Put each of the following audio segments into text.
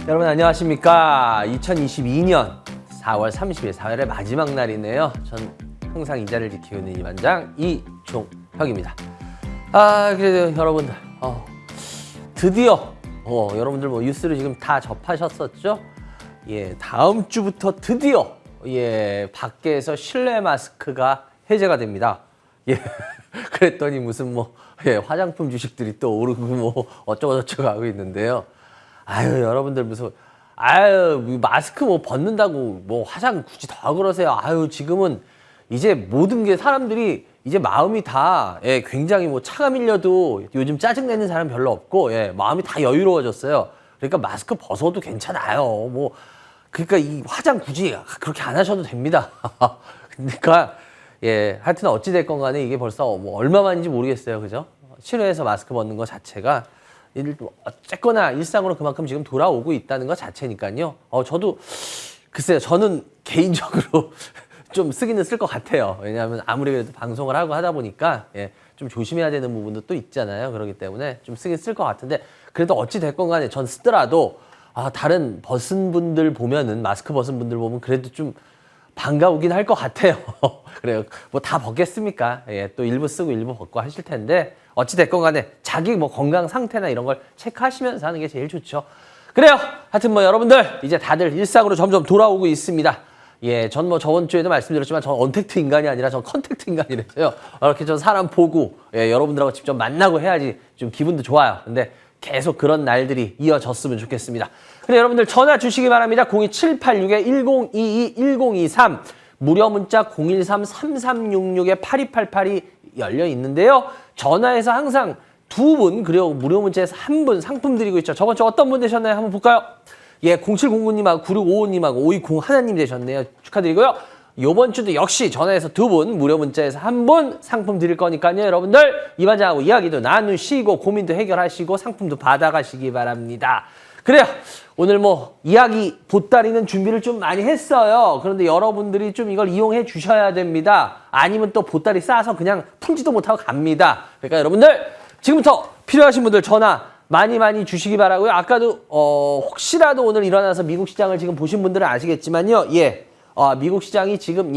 여러분 안녕하십니까. 2022년 4월 30일 사회의 마지막 날이네요. 전 항상 이 자리를 지키고 있는 이반장 이종혁입니다. 그래도 여러분들 드디어 여러분들 뭐 뉴스를 지금 다 접하셨었죠? 예, 다음 주부터 드디어 밖에서 실내 마스크가 해제가 됩니다. 예. 그랬더니 무슨 화장품 주식들이 또 오르고 어쩌고저쩌고 하고 있는데요. 여러분들 무슨 마스크 벗는다고 화장 굳이 더 그러세요. 지금은 이제 모든 게 사람들이 이제 마음이 다 굉장히 차가 밀려도 요즘 짜증내는 사람 별로 없고 마음이 다 여유로워졌어요. 그러니까 마스크 벗어도 괜찮아요. 그러니까 이 화장 굳이 그렇게 안 하셔도 됩니다. 그러니까 하여튼 어찌됐건 간에 이게 벌써 얼마만인지 모르겠어요. 그죠? 실외에서 마스크 벗는 것 자체가 어쨌거나 일상으로 그만큼 지금 돌아오고 있다는 것 자체니까요. 저도 글쎄요. 저는 개인적으로 좀 쓰기는 쓸 것 같아요. 왜냐하면 아무리 그래도 방송을 하고 하다 보니까 좀 조심해야 되는 부분도 또 있잖아요. 그렇기 때문에 좀 쓰긴 쓸 것 같은데 그래도 어찌됐건 간에 전 쓰더라도 다른 벗은 분들 보면은 마스크 벗은 분들 보면 그래도 좀 반가우긴 할 것 같아요. 그래요. 다 벗겠습니까? 또 일부 쓰고 일부 벗고 하실 텐데 어찌됐건 간에 자기 건강 상태나 이런 걸 체크하시면서 하는 게 제일 좋죠. 그래요. 하여튼 여러분들 이제 다들 일상으로 점점 돌아오고 있습니다. 전 저번 주에도 말씀드렸지만 전 언택트 인간이 아니라 전 컨택트 인간이라서요. 이렇게 전 사람 보고 여러분들하고 직접 만나고 해야지 좀 기분도 좋아요. 근데 계속 그런 날들이 이어졌으면 좋겠습니다. 근데 여러분들 전화 주시기 바랍니다. 02786-1022-1023 무료 문자 013-3366-8288이 열려 있는데요. 전화해서 항상 2분 그리고 무료 문자에서 1분 상품 드리고 있죠. 저번 주 어떤 분 되셨나요? 한번 볼까요? 0709님하고 9655님하고 5201님 되셨네요. 축하드리고요. 이번 주도 역시 전화해서 2분, 무료 문자에서 1분 상품 드릴 거니까요. 여러분들 이반장하고 이야기도 나누시고 고민도 해결하시고 상품도 받아가시기 바랍니다. 그래요. 오늘 이야기 보따리는 준비를 좀 많이 했어요. 그런데 여러분들이 좀 이걸 이용해 주셔야 됩니다. 아니면 또 보따리 싸서 그냥 풀지도 못하고 갑니다. 그러니까 여러분들 지금부터 필요하신 분들 전화 많이 주시기 바라고요. 아까도 혹시라도 오늘 일어나서 미국 시장을 지금 보신 분들은 아시겠지만요. 미국 시장이 지금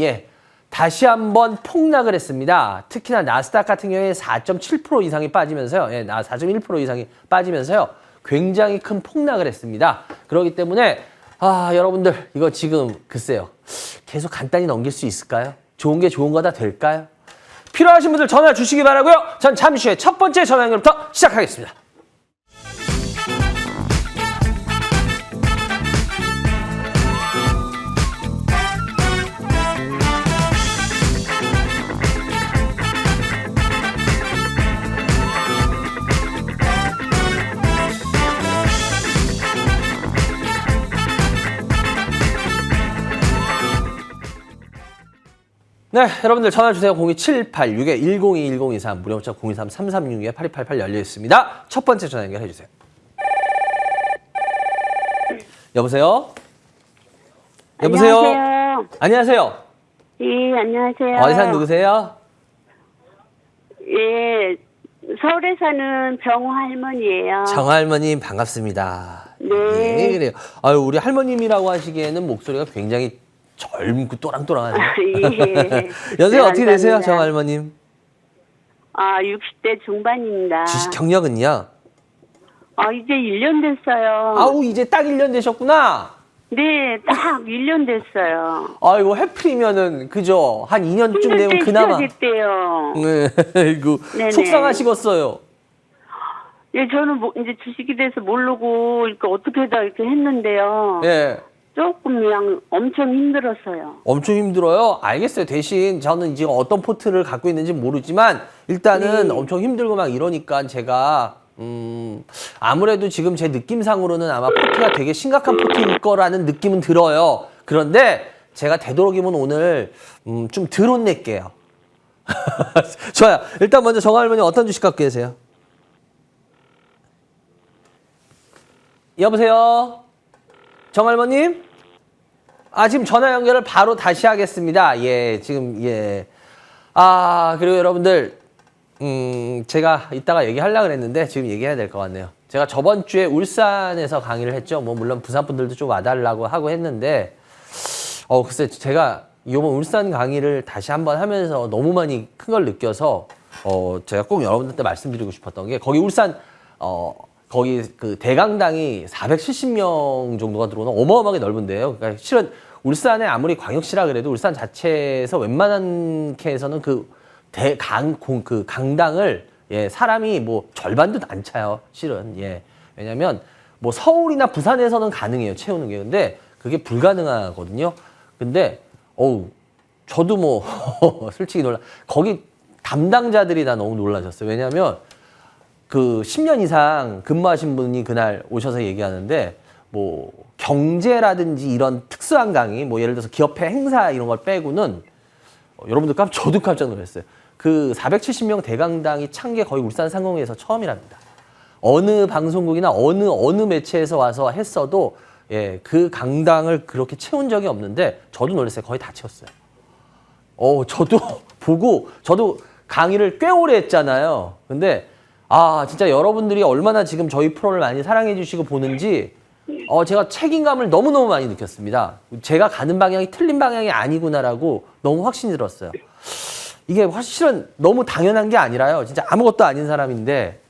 다시 한번 폭락을 했습니다. 특히나 나스닥 같은 경우에 4.7% 이상이 빠지면서요. 4.1% 이상이 빠지면서요. 굉장히 큰 폭락을 했습니다. 그렇기 때문에 여러분들 이거 지금 글쎄요. 계속 간단히 넘길 수 있을까요? 좋은 게 좋은 거다 될까요? 필요하신 분들 전화 주시기 바라고요. 전 잠시 후에 첫 번째 전화 연결부터 시작하겠습니다. 네, 여러분들 전화 주세요. 02786-1022-1023 무료 문자 023-3366-8288 열려 있습니다. 첫 번째 전화 연결해 주세요. 여보세요? 여보세요? 안녕하세요. 안녕하세요. 예, 안녕하세요. 어디 사는 누구세요? 예, 서울에 사는 정호 할머니예요. 정호 할머님 반갑습니다. 네. 예, 그래요. 우리 할머님이라고 하시기에는 목소리가 굉장히 젊고 또랑또랑하네요. 예. 연세가 네, 어떻게 되세요, 감사합니다. 정호 할머님? 60대 중반입니다. 주식 경력은요? 이제 1년 됐어요. 이제 딱 1년 되셨구나. 네, 딱 1년 됐어요. 아이고, 해프리면은, 그죠? 한 2년쯤 되면 그나마. 시작했대요. 네, 아이고, 네네. 속상하시겠어요. 예, 저는 이제 주식에 대해서 모르고, 어떻게 하다 이렇게 했는데요. 예. 조금 그냥 엄청 힘들었어요. 엄청 힘들어요? 알겠어요. 대신 저는 지금 어떤 포트를 갖고 있는지 모르지만, 일단은 엄청 힘들고 막 이러니까 제가, 아무래도 지금 제 느낌상으로는 아마 포트가 되게 심각한 포트일 거라는 느낌은 들어요. 그런데 제가 되도록이면 오늘, 좀 덜 혼낼게요. 좋아요. 일단 먼저 정화 할머니 어떤 주식 갖고 계세요? 여보세요? 정화 할머님? 지금 전화 연결을 바로 다시 하겠습니다. 지금, 그리고 여러분들, 제가 이따가 얘기하려고 그랬는데 지금 얘기해야 될 것 같네요. 제가 저번 주에 울산에서 강의를 했죠. 뭐 물론 부산 분들도 좀 와달라고 하고 했는데, 글쎄 제가 이번 울산 강의를 다시 한번 하면서 너무 많이 큰 걸 느껴서 제가 꼭 여러분들한테 말씀드리고 싶었던 게 거기 울산 거기 그 대강당이 470명 정도가 들어오는 어마어마하게 넓은데요. 그러니까 실은 울산에 아무리 광역시라 그래도 울산 자체에서 웬만한 케에서는 그 강당을 사람이 뭐 절반도 안 차요. 실은 왜냐면 뭐 서울이나 부산에서는 가능해요. 채우는 게. 근데 그게 불가능하거든요. 근데 저도 뭐 솔직히 거기 담당자들이 다 너무 놀라셨어요. 왜냐면 그 10년 이상 근무하신 분이 그날 오셔서 얘기하는데 뭐 경제라든지 이런 특수한 강의 뭐 예를 들어서 기업회 행사 이런 걸 빼고는 여러분들 저도 깜짝 놀랐어요. 그 470명 대강당이 찬 게 거의 울산 상공회에서 처음이랍니다. 어느 방송국이나 어느 매체에서 와서 했어도 그 강당을 그렇게 채운 적이 없는데 저도 놀랐어요. 거의 다 채웠어요. 저도 보고 저도 강의를 꽤 오래 했잖아요. 근데 진짜 여러분들이 얼마나 지금 저희 프로를 많이 사랑해 주시고 보는지 제가 책임감을 너무너무 많이 느꼈습니다. 제가 가는 방향이 틀린 방향이 아니구나라고 너무 확신이 들었어요. 이게 실은 너무 당연한 게 아니라요. 진짜 아무것도 아닌 사람인데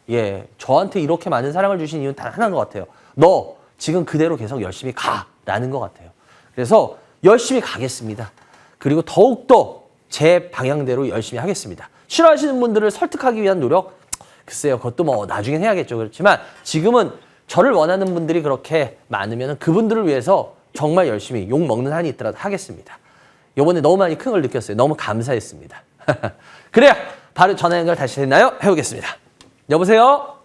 저한테 이렇게 많은 사랑을 주신 이유는 단 하나인 것 같아요. 너 지금 그대로 계속 열심히 가라는 것 같아요. 그래서 열심히 가겠습니다. 그리고 더욱더 제 방향대로 열심히 하겠습니다. 싫어하시는 분들을 설득하기 위한 노력? 글쎄요. 그것도 뭐 나중에 해야겠죠. 그렇지만 지금은 저를 원하는 분들이 그렇게 많으면 그분들을 위해서 정말 열심히 욕먹는 한이 있더라도 하겠습니다. 이번에 너무 많이 큰 걸 느꼈어요. 너무 감사했습니다. 그래요. 바로 전화 연결 다시 됐나요? 해보겠습니다. 여보세요?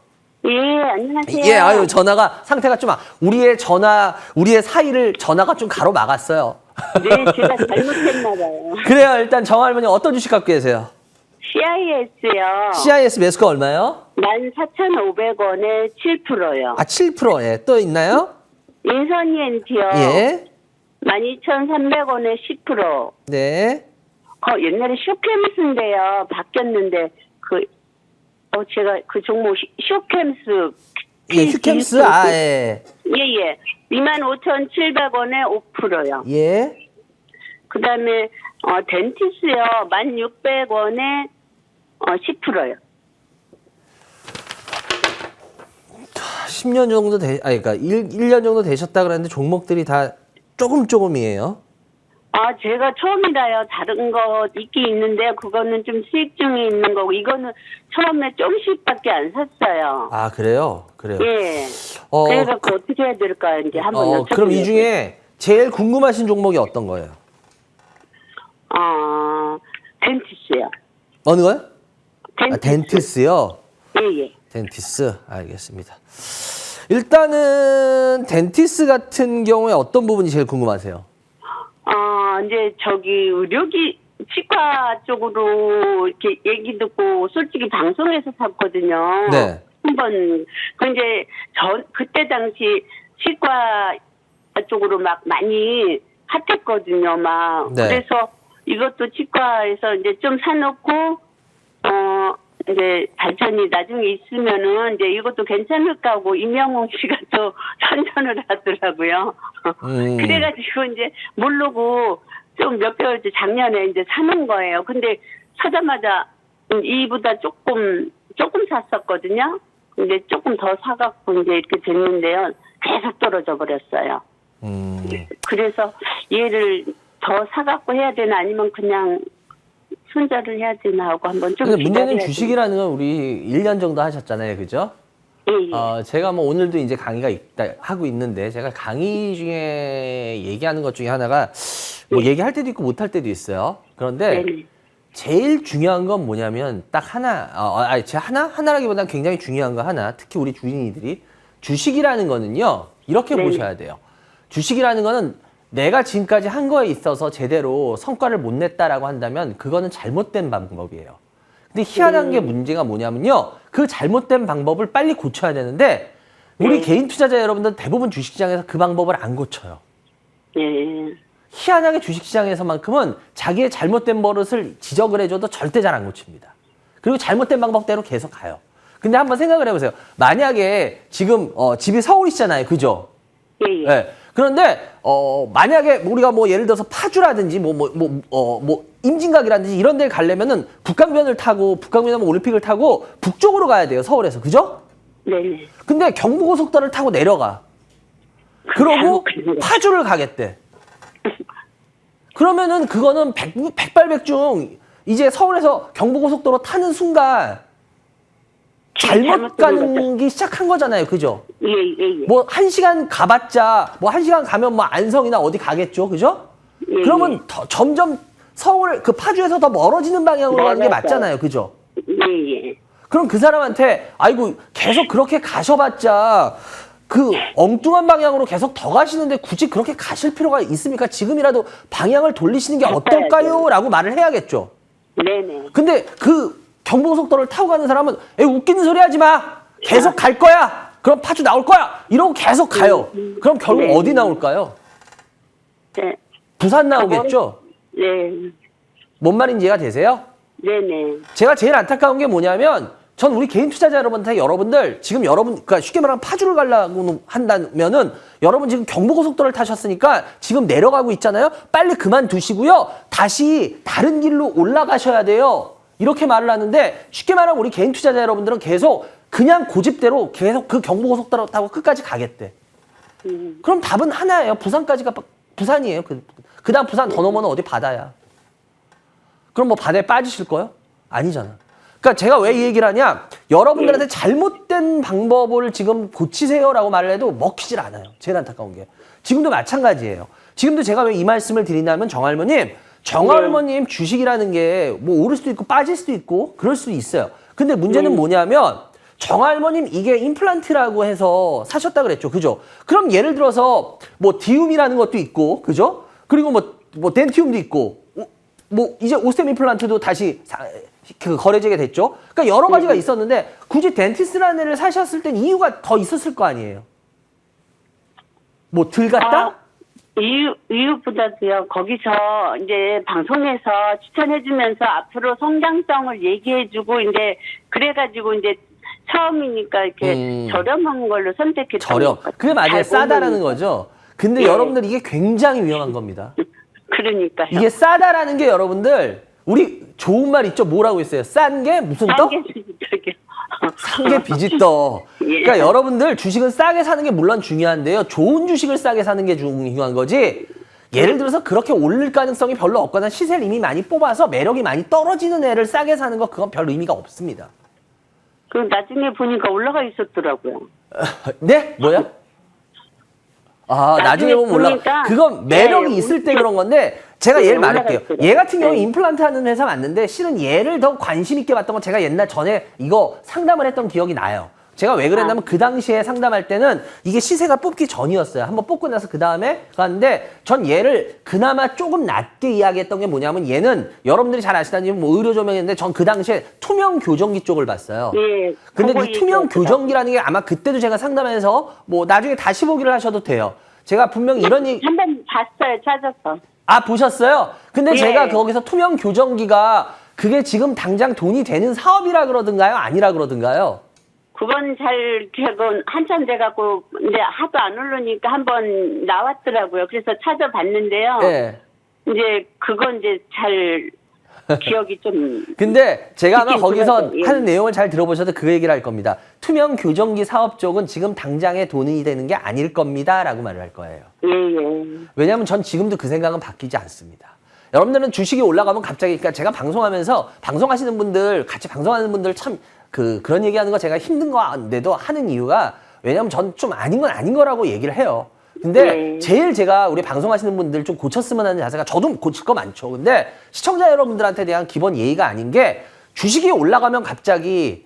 안녕하세요. 전화가 상태가 좀 우리의 사이를 전화가 좀 가로막았어요. 네, 제가 잘못했나 봐요. 그래요. 일단 정 할머니 어떤 주식 갖고 계세요? CIS요. CIS 매수가 얼마요? 14,500원에 7%요. 7%에 또 있나요? 인선이엔티요. 12,300원에 10%. 네. 옛날에 쇼캠스인데요. 바뀌었는데 제가 그 종목 쇼캠스. 휴캠스. 예. 25,700원에 5%요. 예. 그다음에 덴티스요. 1,600원에 10%요. 10년 정도 그러니까 1년 정도 되셨다 그랬는데 종목들이 다 조금이에요. 제가 처음이라요. 다른 거 있긴 있는데 그거는 좀 수익 중에 있는 거고 이거는 처음에 조금씩밖에 안 샀어요. 그래요? 예. 그래서 어떻게 해야 될까 이제 한번 여쭤보려고. 그럼 이 중에 제일 궁금하신 종목이 어떤 거예요? 덴티스요. 어느 거요? 덴티스. 덴티스요? 예. 덴티스. 알겠습니다. 일단은 덴티스 같은 경우에 어떤 부분이 제일 궁금하세요? 이제 치과 쪽으로 이렇게 얘기 듣고 솔직히 방송에서 샀거든요. 네. 한번 이제 그때 당시 치과 쪽으로 막 많이 핫했거든요. 네. 그래서 이것도 치과에서 이제 좀 사놓고 이제 발전이 나중에 있으면은 이제 이것도 괜찮을까 하고 임영웅 씨가 또 선전을 하더라고요. 그래가지고 이제 모르고 좀 몇 개월 작년에 이제 사는 거예요. 근데 사자마자 이보다 조금 샀었거든요. 근데 조금 더 사갖고 이제 이렇게 됐는데요. 계속 떨어져 버렸어요. 그래서 얘를 더 사갖고 해야 되나 아니면 그냥 손절을 해야 되나 하고 한번 좀. 근데 문제는 주식이라는 건 우리 1년 정도 하셨잖아요. 그죠? 예. 제가 뭐 오늘도 이제 강의가 하고 있는데 제가 강의 중에 얘기하는 것 중에 하나가 뭐 얘기할 때도 있고 못할 때도 있어요. 그런데 네네. 제일 중요한 건 뭐냐면 딱 하나, 제가 하나라기보다는 굉장히 중요한 거 하나, 특히 우리 주인이들이 주식이라는 거는요, 이렇게 네네. 보셔야 돼요. 주식이라는 거는 내가 지금까지 한 거에 있어서 제대로 성과를 못 냈다라고 한다면 그거는 잘못된 방법이에요. 근데 희한한 게 문제가 뭐냐면요, 그 잘못된 방법을 빨리 고쳐야 되는데 우리 개인 투자자 여러분들 대부분 주식시장에서 그 방법을 안 고쳐요. 예. 희한하게 주식시장에서만큼은 자기의 잘못된 버릇을 지적을 해줘도 절대 잘 안 고칩니다. 그리고 잘못된 방법대로 계속 가요. 근데 한번 생각을 해보세요. 만약에 지금 집이 서울이시잖아요. 그죠? 예, 예. 네. 그런데 만약에 우리가 뭐 예를 들어서 파주라든지 임진각이라든지 이런 데를 가려면은 북강변을 타고 북강변하면 올림픽을 타고 북쪽으로 가야 돼요. 서울에서. 그죠? 네네. 근데 경부고속도로를 타고 내려가. 그러고 파주를 가겠대. 그러면은 그거는 백발백중 이제 서울에서 경부고속도로 타는 순간 잘못 가는 게 시작한 거잖아요. 그죠? 예, 예, 예. 뭐 1시간 가봤자 뭐 1시간 가면 뭐 안성이나 어디 가겠죠. 그죠? 예, 그러면 예. 점점 서울 그 파주에서 더 멀어지는 방향으로 가는 게 맞잖아요. 그죠? 예, 예. 그럼 그 사람한테 아이고 계속 그렇게 가셔봤자 그 엉뚱한 방향으로 계속 더 가시는데 굳이 그렇게 가실 필요가 있습니까? 지금이라도 방향을 돌리시는 게 어떨까요? 라고 말을 해야겠죠. 네네. 근데 그 경부고속도로를 타고 가는 사람은 에이, 웃기는 소리 하지 마. 계속 갈 거야. 그럼 파주 나올 거야. 이러고 계속 가요. 그럼 결국 네. 어디 나올까요? 네. 부산 나오겠죠? 네. 뭔 말인지 이해가 되세요? 네네. 제가 제일 안타까운 게 뭐냐면 전 우리 개인 투자자 여러분한테 여러분들 지금 그러니까 쉽게 말하면 파주를 가려고 한다면은 여러분 지금 경부고속도로를 타셨으니까 지금 내려가고 있잖아요. 빨리 그만두시고요. 다시 다른 길로 올라가셔야 돼요. 이렇게 말을 하는데 쉽게 말하면 우리 개인 투자자 여러분들은 계속 그냥 고집대로 계속 그 경부고속도로 타고 끝까지 가겠대. 그럼 답은 하나예요. 부산까지가 부산이에요. 그다음 부산 더 넘어는 어디 바다야. 그럼 뭐 바다에 빠지실 거예요? 아니잖아. 그러니까 제가 왜 이 얘기를 하냐? 여러분들한테 잘못된 방법을 지금 고치세요라고 말을 해도 먹히질 않아요. 제일 안타까운 게. 지금도 마찬가지예요. 지금도 제가 왜 이 말씀을 드리냐면 정할머님 주식이라는 게 뭐 오를 수도 있고 빠질 수도 있고 그럴 수도 있어요. 근데 문제는 뭐냐면 정할머님 이게 임플란트라고 해서 사셨다 그랬죠. 그죠? 그럼 예를 들어서 뭐 디움이라는 것도 있고 그죠? 그리고 뭐 덴티움도 있고 뭐 이제 오스템 임플란트도 다시 거래되게 됐죠. 그러니까 여러 가지가 있었는데 굳이 덴티스라는 애를 사셨을 땐 이유가 더 있었을 거 아니에요. 뭐 들 같다? 이유보다도요, 거기서 이제 방송에서 추천해주면서 앞으로 성장성을 얘기해주고, 이제, 그래가지고 이제 처음이니까 이렇게 저렴한 걸로 선택했던 저렴. 것 같아요. 그게 맞아요. 싸다라는 거죠. 근데 예. 여러분들 이게 굉장히 위험한 겁니다. 그러니까요. 이게 싸다라는 게 여러분들 우리 좋은 말 있죠? 뭐라고 했어요? 싼 게 무슨 떠? 싼 게 비지떡. 예. 그러니까 여러분들 주식은 싸게 사는 게 물론 중요한데요. 좋은 주식을 싸게 사는 게 중요한 거지. 예를 들어서 그렇게 오를 가능성이 별로 없거나 시세를 이미 많이 뽑아서 매력이 많이 떨어지는 애를 싸게 사는 거 그건 별 의미가 없습니다. 그 나중에 보니까 올라가 있었더라고요. 네? 뭐야? 아, 나중에 보면 올라. 보니까, 그건 매력이 예, 있을 때 그런 건데 제가 얘를 말할게요. 올라갔어요. 얘 같은 경우는 네. 임플란트 하는 회사 맞는데 실은 얘를 더 관심 있게 봤던 건 제가 옛날 전에 이거 상담을 했던 기억이 나요. 제가 왜 그랬냐면 그 당시에 상담할 때는 이게 시세가 뽑기 전이었어요. 한번 뽑고 나서 그 다음에 갔는데 전 얘를 그나마 조금 낮게 이야기했던 게 뭐냐면 얘는 여러분들이 잘 아시다시피 뭐 의료 조명인데 전 그 당시에 투명 교정기 쪽을 봤어요. 예. 근데 그거 이 투명 얘기했어요. 교정기라는 게 아마 그때도 제가 상담해서 뭐 나중에 다시 보기를 하셔도 돼요. 제가 분명히 이런 얘기 한번 봤어요, 찾아서. 보셨어요? 근데 예. 제가 거기서 투명 교정기가 그게 지금 당장 돈이 되는 사업이라 그러던가요? 아니라 그러던가요? 그건 잘, 그건 한참 돼갖고, 이제 하도 안 오르니까 한번 나왔더라고요. 그래서 찾아봤는데요. 예. 이제, 그건 이제 잘, 기억이 좀. 근데 제가 아마 듣긴 거기서 들어서, 예. 하는 내용을 잘 들어보셔도 그 얘기를 할 겁니다. 투명 교정기 사업 쪽은 지금 당장에 돈이 되는 게 아닐 겁니다. 라고 말을 할 거예요. 예, 예. 왜냐하면 전 지금도 그 생각은 바뀌지 않습니다. 여러분들은 주식이 올라가면 갑자기, 그러니까 제가 방송하면서 방송하시는 분들, 같이 방송하는 분들 참 그런 얘기하는 거 제가 힘든 건데도 하는 이유가 왜냐하면 전 좀 아닌 건 아닌 거라고 얘기를 해요. 근데 제일 제가 우리 방송하시는 분들 좀 고쳤으면 하는 자세가 저도 고칠 거 많죠. 근데 시청자 여러분들한테 대한 기본 예의가 아닌 게 주식이 올라가면 갑자기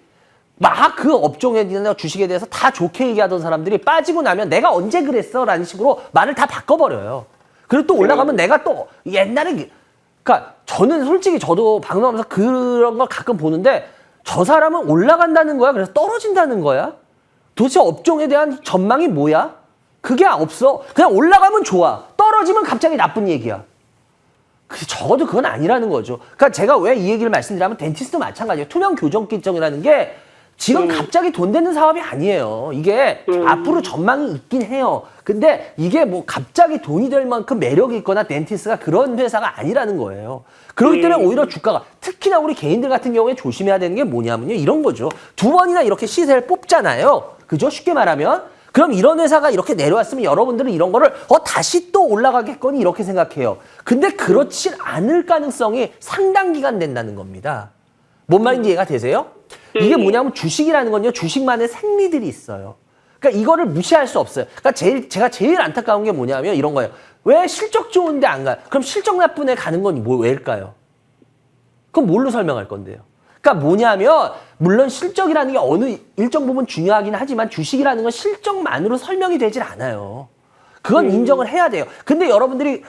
막 그 업종에 대한 주식에 대해서 다 좋게 얘기하던 사람들이 빠지고 나면 내가 언제 그랬어? 라는 식으로 말을 다 바꿔버려요. 그리고 또 올라가면 내가 또 옛날에 그러니까 저는 솔직히 저도 방송하면서 그런 걸 가끔 보는데 저 사람은 올라간다는 거야? 그래서 떨어진다는 거야? 도대체 업종에 대한 전망이 뭐야? 그게 없어. 그냥 올라가면 좋아. 떨어지면 갑자기 나쁜 얘기야. 적어도 그건 아니라는 거죠. 그러니까 제가 왜 이 얘기를 말씀드리냐면 덴티스트도 마찬가지예요. 투명 교정기증이라는 게 지금 갑자기 돈 되는 사업이 아니에요. 이게 앞으로 전망이 있긴 해요. 근데 이게 뭐 갑자기 돈이 될 만큼 매력이 있거나 덴티스가 그런 회사가 아니라는 거예요. 그렇기 때문에 오히려 주가가, 특히나 우리 개인들 같은 경우에 조심해야 되는 게 뭐냐면요. 이런 거죠. 2번이나 이렇게 시세를 뽑잖아요. 그죠? 쉽게 말하면. 그럼 이런 회사가 이렇게 내려왔으면 여러분들은 이런 거를 다시 또 올라가겠거니 이렇게 생각해요. 근데 그렇지 않을 가능성이 상당 기간 된다는 겁니다. 뭔 말인지 이해가 되세요? 이게 뭐냐면 주식이라는 건요. 주식만의 생리들이 있어요. 그러니까 이거를 무시할 수 없어요. 그러니까 제가 제일 안타까운 게 뭐냐면 이런 거예요. 왜 실적 좋은데 안 가요? 그럼 실적 나쁜 애 가는 건 왜일까요? 그럼 뭘로 설명할 건데요? 그러니까 뭐냐면 물론 실적이라는 게 어느 일정 부분 중요하긴 하지만 주식이라는 건 실적만으로 설명이 되질 않아요. 그건 인정을 해야 돼요. 근데 여러분들이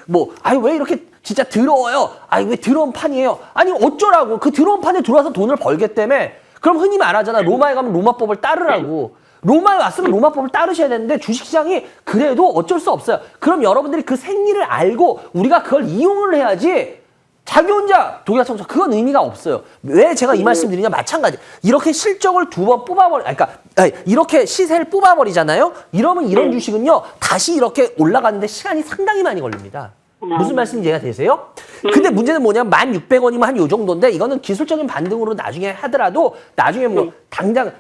왜 이렇게 진짜 더러워요? 왜 더러운 판이에요? 아니 어쩌라고? 그 더러운 판에 들어와서 돈을 벌기 때문에 그럼 흔히 말하잖아. 로마에 가면 로마법을 따르라고. 로마에 왔으면 로마법을 따르셔야 되는데 주식시장이 그래도 어쩔 수 없어요. 그럼 여러분들이 그 생리를 알고 우리가 그걸 이용을 해야지 자기 혼자 독일화 청소 그건 의미가 없어요. 왜 제가 이 말씀 드리냐 마찬가지. 이렇게 실적을 2번 이렇게 시세를 뽑아버리잖아요. 이러면 이런 주식은요 다시 이렇게 올라가는데 시간이 상당히 많이 걸립니다. 무슨 말씀인지 이해가 되세요? 근데 문제는 뭐냐면 1,600원이면 한 요 정도인데 이거는 기술적인 반등으로 나중에 하더라도 나중에 당장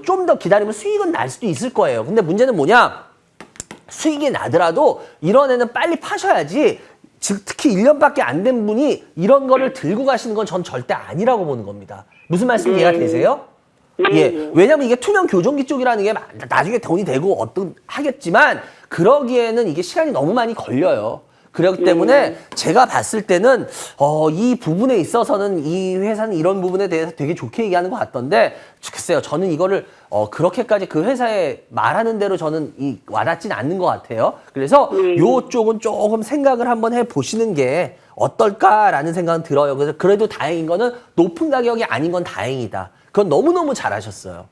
좀 더 기다리면 수익은 날 수도 있을 거예요. 근데 문제는 뭐냐? 수익이 나더라도 이런 애는 빨리 파셔야지. 특히 1년밖에 안 된 분이 이런 거를 들고 가시는 건 전 절대 아니라고 보는 겁니다. 무슨 말씀인지 이해가 되세요? 예, 왜냐면 이게 투명 교정기 쪽이라는 게 나중에 돈이 되고 하겠지만 그러기에는 이게 시간이 너무 많이 걸려요. 그렇기 때문에 제가 봤을 때는 이 부분에 있어서는 이 회사는 이런 부분에 대해서 되게 좋게 얘기하는 것 같던데 글쎄요 저는 이거를 그렇게까지 그 회사에 말하는 대로 저는 와닿진 않는 것 같아요. 그래서 요쪽은 조금 생각을 한번 해보시는 게 어떨까라는 생각은 들어요. 그래서 그래도 다행인 거는 높은 가격이 아닌 건 다행이다. 그건 너무너무 잘하셨어요.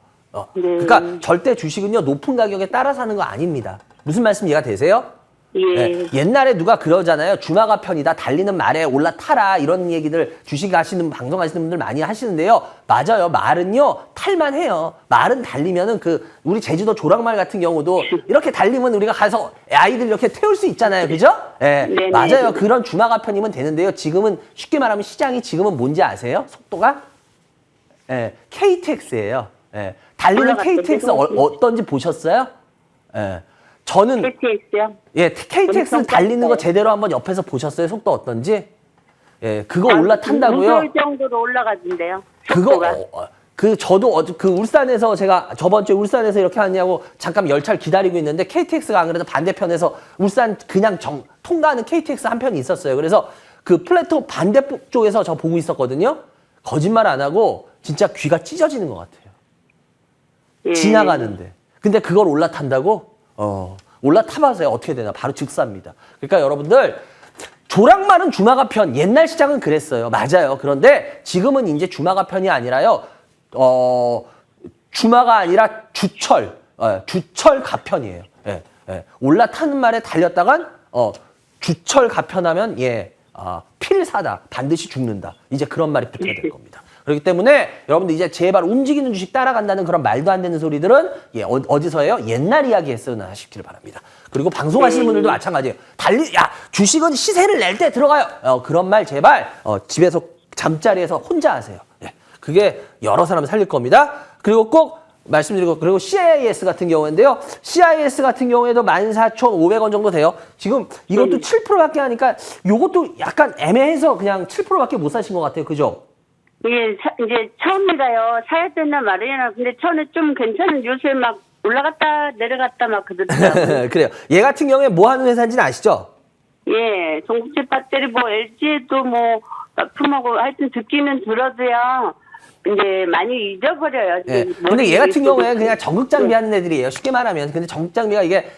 그러니까 절대 주식은요 높은 가격에 따라 사는 거 아닙니다. 무슨 말씀 이해가 되세요? 네, 옛날에 누가 그러잖아요. 주마가 편이다. 달리는 말에 올라타라. 이런 얘기들 주식 하시는 방송 하시는 분들 많이 하시는데요. 맞아요. 말은요 탈만해요. 말은 달리면은 우리 제주도 조랑말 같은 경우도 이렇게 달리면 우리가 가서 아이들 이렇게 태울 수 있잖아요. 그죠? 네, 맞아요. 그런 주마가 편이면 되는데요. 지금은 쉽게 말하면 시장이 지금은 뭔지 아세요? 속도가? 네, KTX예요. 네, 달리는 KTX 어떤지 보셨어요? 네. 저는 KTX요? 예, KTX 달리는 거 제대로 한번 옆에서 보셨어요? 속도 어떤지? 예, 그거 올라탄다고요? 무서울 정도로 올라가던데요. 저도 울산에서 제가 저번 주에 울산에서 이렇게 하냐고 잠깐 열차를 기다리고 있는데 KTX가 안 그래도 반대편에서 울산 그냥 통과하는 KTX 한 편이 있었어요. 그래서 그 플랫폼 반대쪽에서 저 보고 있었거든요. 거짓말 안 하고 진짜 귀가 찢어지는 것 같아요. 지나가는데. 근데 그걸 올라탄다고? 올라타봐서요. 어떻게 되나. 바로 즉사입니다. 그러니까 여러분들 조랑말은 주마가 편. 옛날 시장은 그랬어요. 맞아요. 그런데 지금은 이제 주마가 편이 아니라요. 주마가 아니라 주철. 주철 가편이에요. 예, 예. 올라타는 말에 달렸다간 주철 가편하면 필사다. 반드시 죽는다. 이제 그런 말이 붙어야 될 겁니다. 그렇기 때문에 여러분들 이제 제발 움직이는 주식 따라간다는 그런 말도 안 되는 소리들은 어디서 해요? 옛날 이야기 했으나 하시기를 바랍니다. 그리고 방송하시는 분들도 마찬가지예요. 주식은 시세를 낼 때 들어가요. 그런 말 제발 집에서 잠자리에서 혼자 하세요. 예, 그게 여러 사람을 살릴 겁니다. 그리고 꼭 말씀드리고 그리고 CIS 같은 경우인데요. CIS 같은 경우에도 14,500원 정도 돼요. 지금 이것도 7%밖에 하니까 이것도 약간 애매해서 그냥 7%밖에 못 사신 것 같아요. 그죠? 예, 이제 처음이라요. 사야 되나 말이나. 근데 저는 좀 괜찮은 요새 막 올라갔다 내려갔다 막 그러더라고요. 그래요. 얘 같은 경우에 뭐 하는 회사인지는 아시죠? 예, 전국제 배터리 LG에도 납품하고 하여튼 듣기는 들어도요. 이제 많이 잊어버려요. 예. 근데 얘 같은 경우에 그냥 전극 장비하는 애들이에요. 쉽게 말하면. 근데 전극 장비가 이게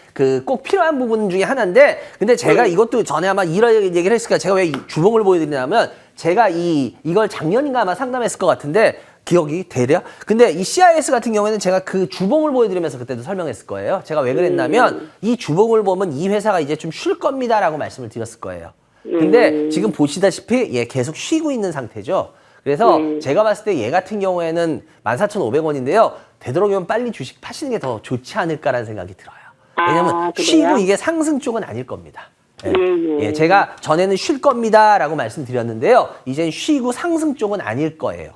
꼭 필요한 부분 중에 하나인데, 근데 제가 이것도 전에 아마 이런 얘기를 했을까. 제가 왜 이 주봉을 보여드리냐면, 제가 이걸 작년인가 아마 상담했을 것 같은데, 기억이 되려? 근데 이 CIS 같은 경우에는 제가 그 주봉을 보여드리면서 그때도 설명했을 거예요. 제가 왜 그랬냐면, 이 주봉을 보면 이 회사가 이제 좀 쉴 겁니다라고 말씀을 드렸을 거예요. 근데 지금 보시다시피 계속 쉬고 있는 상태죠. 그래서 제가 봤을 때 얘 같은 경우에는 14,500원인데요. 되도록이면 빨리 주식 파시는 게 더 좋지 않을까라는 생각이 들어요. 왜냐면 쉬고 이게 상승 쪽은 아닐 겁니다. 예, 제가 전에는 쉴 겁니다라고 말씀드렸는데요. 이젠 쉬고 상승 쪽은 아닐 거예요.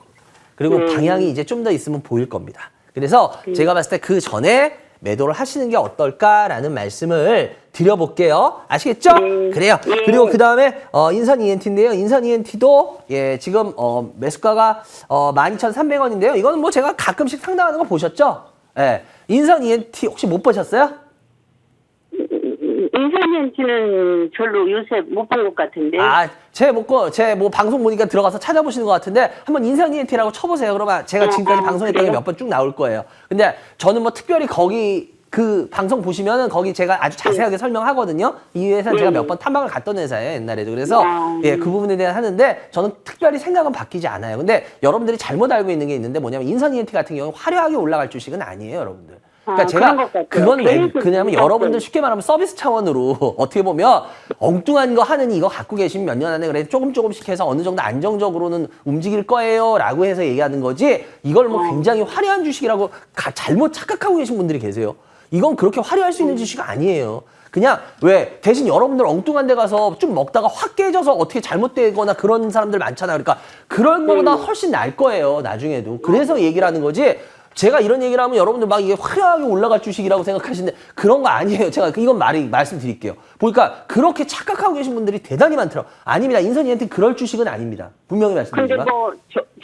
그리고 방향이 이제 좀 더 있으면 보일 겁니다. 그래서 제가 봤을 때 그 전에 매도를 하시는 게 어떨까라는 말씀을 드려볼게요. 아시겠죠? 그래요. 그리고 그 다음에 인선 ENT인데요. 인선 ENT도 예, 지금 매수가가 12,300원인데요. 이거는 뭐 제가 가끔씩 상담하는 거 보셨죠? 예, 인선 ENT 혹시 못 보셨어요? 인선 ENT는 별로 요새 못 본 것 같은데. 제 뭐 방송 보니까 들어가서 찾아보시는 것 같은데 한번 인선 ENT라고 쳐보세요. 그러면 제가 지금까지 방송했던 게 몇 번 쭉 나올 거예요. 근데 저는 뭐 특별히 거기 그 방송 보시면은 거기 제가 아주 자세하게 설명하거든요. 이 회사는 제가 몇 번 탐방을 갔던 회사예요, 옛날에도. 그래서 예, 그 부분에 대한 하는데 저는 특별히 생각은 바뀌지 않아요. 근데 여러분들이 잘못 알고 있는 게 있는데 뭐냐면 인선 ENT 같은 경우는 화려하게 올라갈 주식은 아니에요, 여러분들. 그러니까 제가 그건 왜 그냐면 여러분들 쉽게 말하면 서비스 차원으로 어떻게 보면 엉뚱한 거 하느니 이거 갖고 계시면 몇 년 안에 그래 조금씩 해서 어느 정도 안정적으로는 움직일 거예요라고 해서 얘기하는 거지 이걸 뭐 굉장히 화려한 주식이라고 잘못 착각하고 계신 분들이 계세요. 이건 그렇게 화려할 수 있는 주식 아니에요. 그냥 왜 대신 여러분들 엉뚱한 데 가서 좀 먹다가 확 깨져서 어떻게 잘못되거나 그런 사람들 많잖아요. 그러니까 그런 거보다 훨씬 나을 거예요. 나중에도. 그래서 얘기를 하는 거지. 제가 이런 얘기를 하면 여러분들 막 이게 화려하게 올라갈 주식이라고 생각하시는데 그런 거 아니에요. 제가 이건 말씀드릴게요. 보니까 그렇게 착각하고 계신 분들이 대단히 많더라고요. 아닙니다. 인선 ENT 그럴 주식은 아닙니다. 분명히 말씀드리지만. 근데 뭐